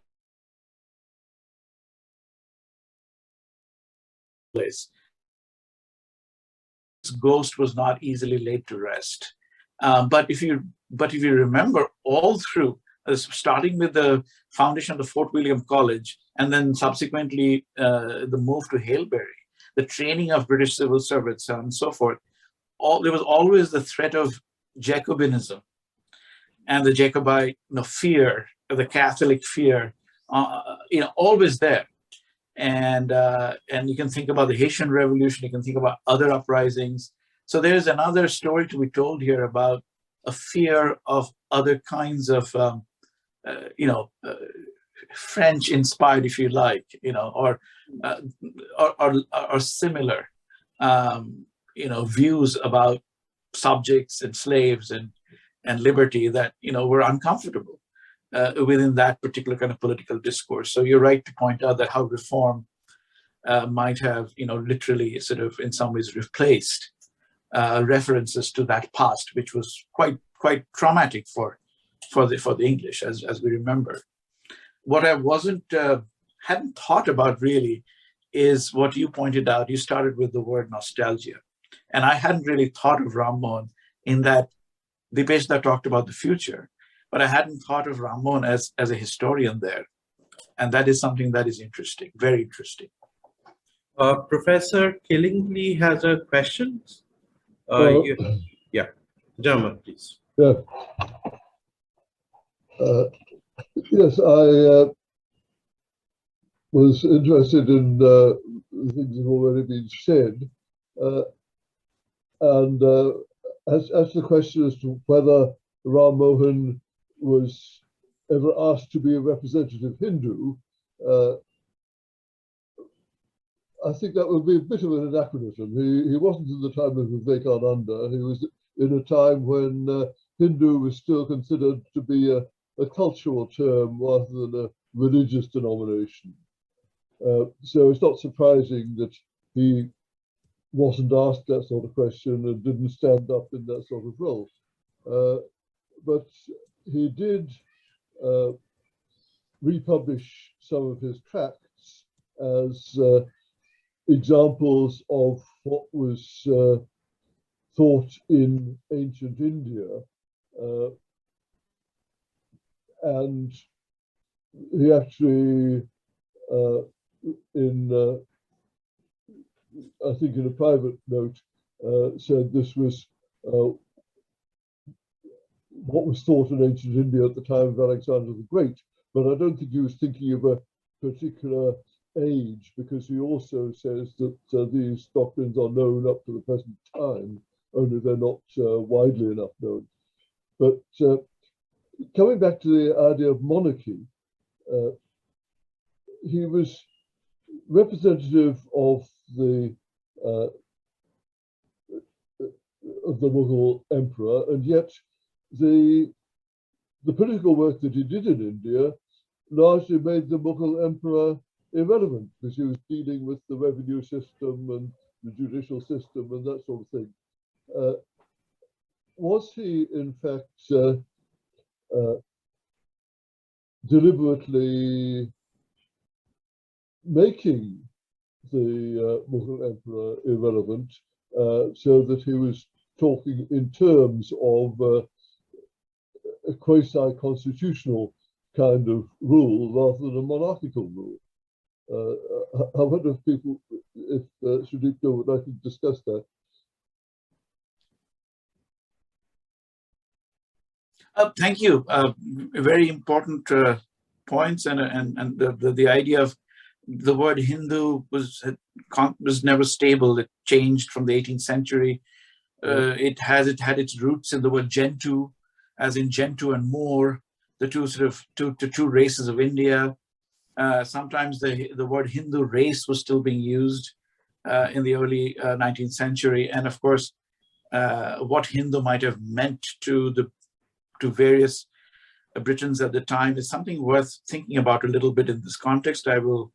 place. This ghost was not easily laid to rest. But if you remember, all through, starting with the foundation of the Fort William College, and then subsequently the move to Hailbury, the training of British civil servants, and so forth, there was always the threat of Jacobinism and the Jacobite fear, the Catholic fear, always there. And you can think about the Haitian Revolution, you can think about other uprisings. So there's another story to be told here about a fear of other kinds of, French-inspired, if you like, or similar, views about subjects and slaves and liberty that were uncomfortable within that particular kind of political discourse. So you're right to point out that how reform might have, literally sort of in some ways replaced references to that past, which was quite traumatic for the English, as we remember. What I hadn't thought about really is what you pointed out. You started with the word nostalgia, and I hadn't really thought of Rammohun in that Dipeshda talked about the future, but I hadn't thought of Rammohun as a historian there, and that is something that is interesting, very interesting. Professor Killingly has a question. Yeah, German, please. Yeah. Yes, I was interested in things that have already been said, and asked the question as to whether Rammohun was ever asked to be a representative Hindu, I think that would be a bit of an anachronism. He wasn't in the time of Vivekananda. He was in a time when Hindu was still considered to be a cultural term rather than a religious denomination. So it's not surprising that he wasn't asked that sort of question and didn't stand up in that sort of role. But he did republish some of his tracts as examples of what was thought in ancient India. And he actually, I think in a private note, said this was what was thought in ancient India at the time of Alexander the Great. But I don't think he was thinking of a particular age, because he also says that these doctrines are known up to the present time, only they're not widely enough known. But coming back to the idea of monarchy, he was representative of the Mughal emperor, and yet the political work that he did in India largely made the Mughal emperor irrelevant, because he was dealing with the revenue system and the judicial system and that sort of thing. Was he, in fact, deliberately making the Mughal emperor irrelevant, so that he was talking in terms of a quasi-constitutional kind of rule rather than a monarchical rule? I wonder if Sudipta would like to discuss that. Thank you. Very important points, and the idea of the word Hindu was never stable. It changed from the 18th century. It had its roots in the word Gentoo, as in Gentoo and Moor, the two races of India. Sometimes the word Hindu race was still being used in the early 19th century, and of course, what Hindu might have meant to various Britons at the time is something worth thinking about a little bit in this context. I will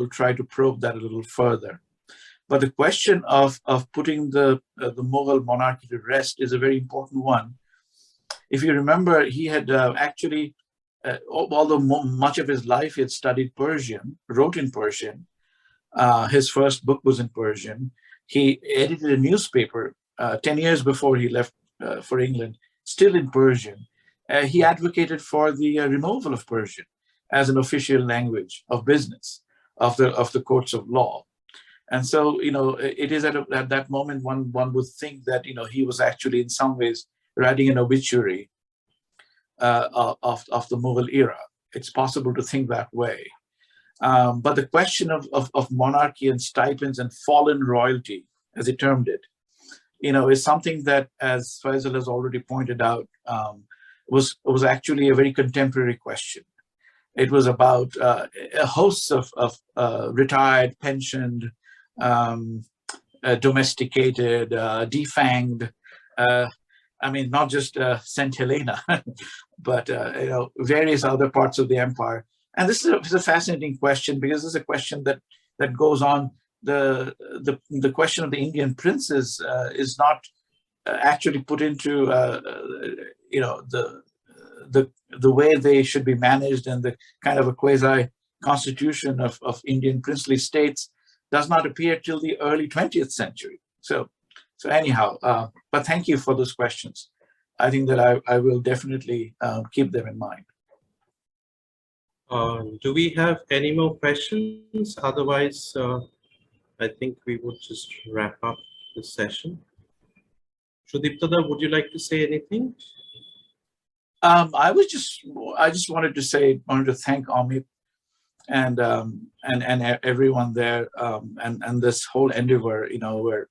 try to probe that a little further. But the question of putting the Mughal monarchy to rest is a very important one. If you remember, he had actually, although much of his life he had studied Persian, wrote in Persian. His first book was in Persian. He edited a newspaper 10 years before he left for England, still in Persian. He advocated for the removal of Persian as an official language of business, of the courts of law. And so, it is at that moment one would think that, he was actually in some ways writing an obituary of the Mughal era. It's possible to think that way. But the question of monarchy and stipends and fallen royalty, as he termed it, is something that, as Faisal has already pointed out, was actually a very contemporary question. It was about a host of retired, pensioned, domesticated, defanged, not just St. Helena, but various other parts of the empire. And this is a fascinating question, because this is a question that goes on. The question of the Indian princes is not actually put into the way they should be managed, and the kind of a quasi-constitution of Indian princely states does not appear till the early 20th century. So anyhow, but thank you for those questions. I think that I will definitely keep them in mind. Do we have any more questions? Otherwise, I think we would just wrap up the session. Sudipta, would you like to say anything? I just wanted to thank Amit and everyone there, and this whole endeavor, where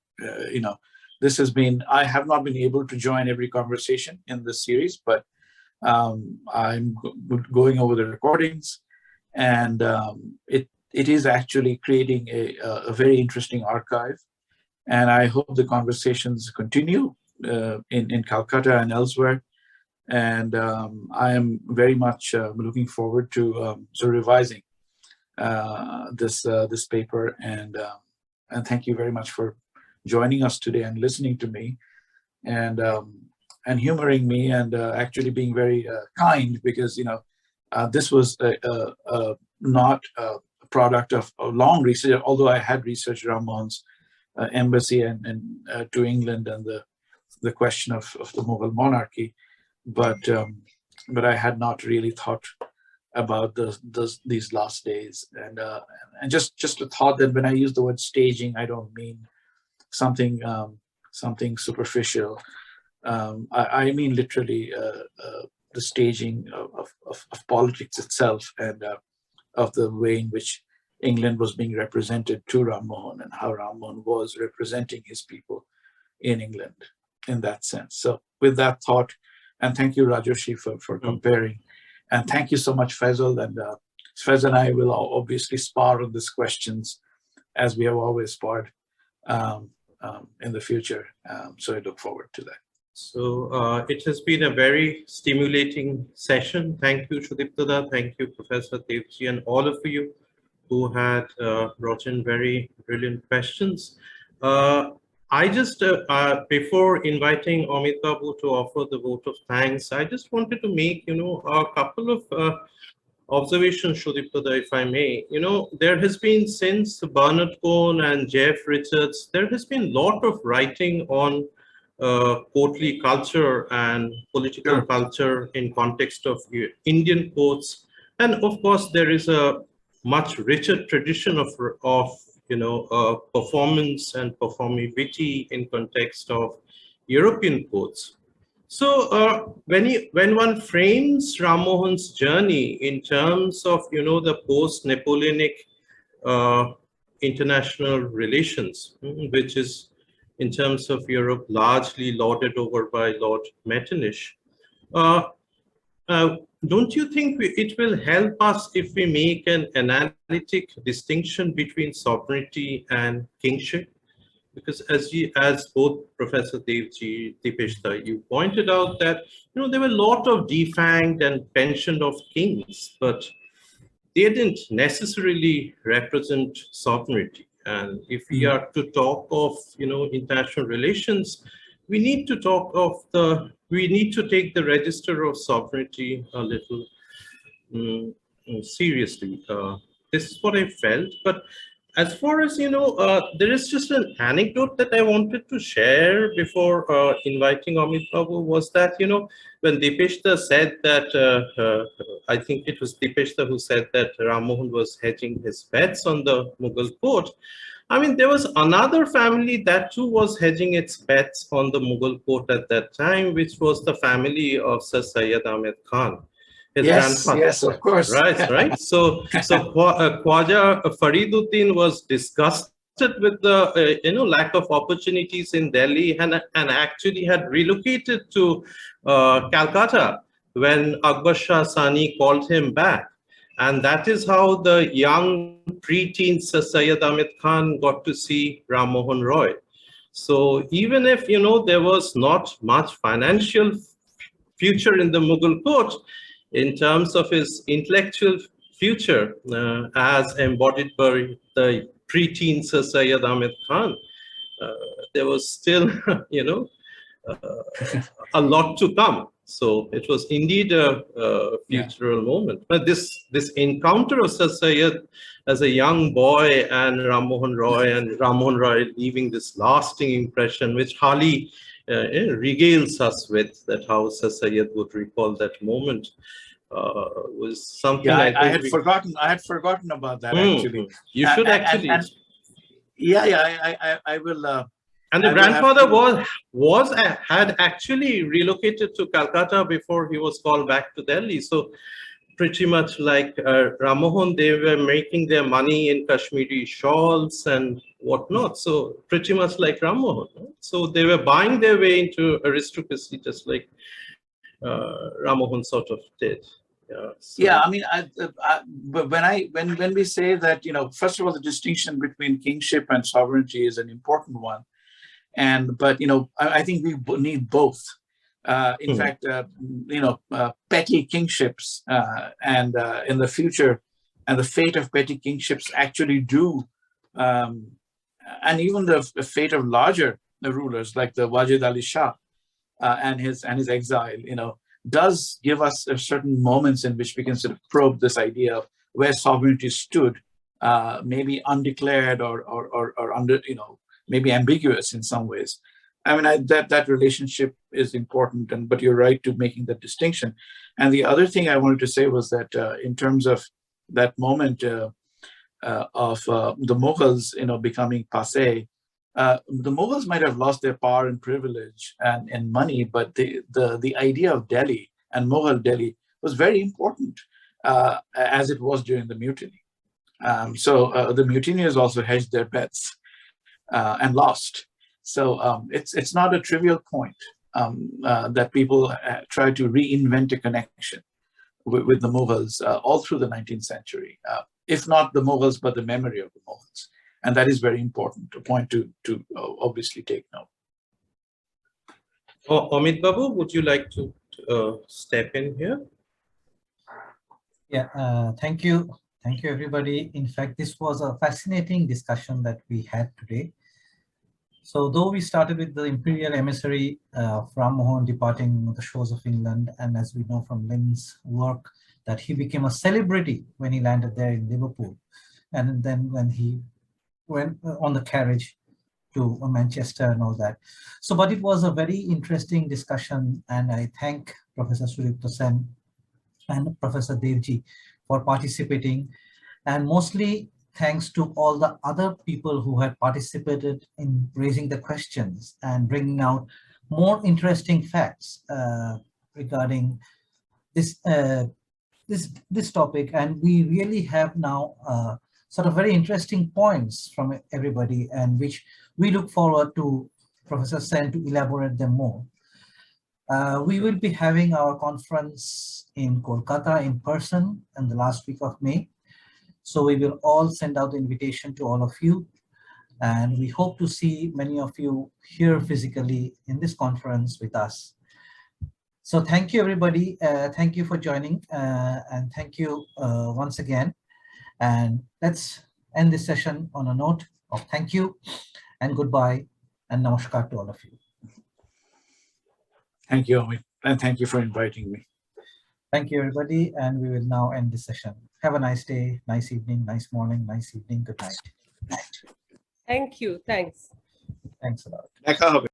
this has been, I have not been able to join every conversation in this series, but I'm going over the recordings, and it is actually creating a very interesting archive. And I hope the conversations continue in Calcutta and elsewhere. And I am very much looking forward to revising this paper. And thank you very much for joining us today and listening to me, and humoring me, and actually being very kind, because this was not a product of a long research, although I had researched Rammohun's embassy and to England, and the question of the Mughal monarchy, but I had not really thought about these last days, and just a thought that when I use the word staging, I don't mean something superficial. I mean literally the staging of politics itself, and of the way in which England was being represented to Rammohun, and how Rammohun was representing his people in England in that sense. So with that thought, and thank you, Rajarshi, for comparing. And thank you so much, Faisal. And Faisal and I will obviously spar on these questions, as we have always sparred in the future. So I look forward to that. So it has been a very stimulating session. Thank you, Sudipta. Thank you, Professor Devji, and all of you who had brought in very brilliant questions. I just, before inviting Amit Babu to offer the vote of thanks, I just wanted to make, a couple of observations, Sudipta, if I may. There has been, since Bernard Cohn and Jeff Richards, there has been a lot of writing on courtly culture and political culture in context of Indian courts. And of course, there is a much richer tradition of performance and performivity in context of European courts. So when one frames Rammohun's journey in terms of the post-Napoleonic international relations, which is in terms of Europe largely lauded over by Lord Metternich, don't you think it will help us if we make an analytic distinction between sovereignty and kingship? Because as both Professor Devji, Dipeshta, you pointed out that there were a lot of defanged and pensioned of kings, but they didn't necessarily represent sovereignty. And if we are to talk of international relations, we need to talk of we need to take the register of sovereignty a little seriously. This is what I felt. But as far as there is just an anecdote that I wanted to share before inviting Amit Babu, was that when Dipeshta said that, I think it was Dipeshta who said that Rammohun was hedging his bets on the Mughal court. I mean, there was another family that too was hedging its bets on the Mughal court at that time, which was the family of Sir Syed Ahmed Khan, his grandfather. Yes, of course. Right. So Khwaja Fariduddin was disgusted with the lack of opportunities in Delhi, and actually had relocated to Calcutta when Akbar Shah Sani called him back. And that is how the young preteen Sir Syed Ahmed Khan got to see Rammohun Roy. So even if, there was not much financial future in the Mughal court, in terms of his intellectual future as embodied by the preteen Sir Syed Ahmed Khan, there was still, a lot to come. So it was indeed a futural moment. But this encounter of Sir Syed as a young boy and Rammohun Roy leaving this lasting impression, which Hali regales us with, that how Sir Syed would recall that moment, was something. Yeah, I had forgotten about that actually. You should actually. I will. And the grandfather had actually relocated to Calcutta before he was called back to Delhi. So pretty much like Rammohun, they were making their money in Kashmiri shawls and whatnot. So pretty much like Rammohun. Right? So they were buying their way into aristocracy, just like Rammohun sort of did. Yeah, I mean, but when we say that, first of all, the distinction between kingship and sovereignty is an important one, but I think we need both. In fact, petty kingships and in the future, and the fate of petty kingships actually do, and even the fate of larger rulers like the Wajid Ali Shah and his exile, does give us certain moments in which we can sort of probe this idea of where sovereignty stood, maybe undeclared or under, maybe ambiguous in some ways. I mean, that relationship is important, but you're right to making that distinction. And the other thing I wanted to say was that in terms of that moment of the Mughals, becoming passé, the Mughals might have lost their power and privilege and money, but the idea of Delhi and Mughal Delhi was very important, as it was during the mutiny. So the mutineers also hedged their bets and lost. So it's not a trivial point that people try to reinvent a connection with the Mughals all through the 19th century, if not the Mughals, but the memory of the Mughals. And that is very important, a point to obviously take note. Amit Babu, would you like to step in here? Yeah, thank you. Thank you, everybody. In fact, this was a fascinating discussion that we had today. So though we started with the Imperial Emissary of Rammohun departing the shores of England, and as we know from Lynn's work, that he became a celebrity when he landed there in Liverpool. And then when he went on the carriage to Manchester and all that. So, but it was a very interesting discussion, and I thank Professor Sudipta Sen and Professor Devji for participating, and mostly thanks to all the other people who had participated in raising the questions and bringing out more interesting facts regarding this this topic. And we really have now sort of very interesting points from everybody, and which we look forward to Professor Sen to elaborate them more. We will be having our conference in Kolkata in person in the last week of May. So we will all send out the invitation to all of you, and we hope to see many of you here physically in this conference with us. So thank you, everybody. Thank you for joining, and thank you once again. And let's end this session on a note of thank you and goodbye and namaskar to all of you. Thank you, Amit, and thank you for inviting me. Thank you, everybody, and we will now end this session. Have a nice day, nice evening, nice morning, nice evening, good night. Thank you. Thanks. Thanks a lot.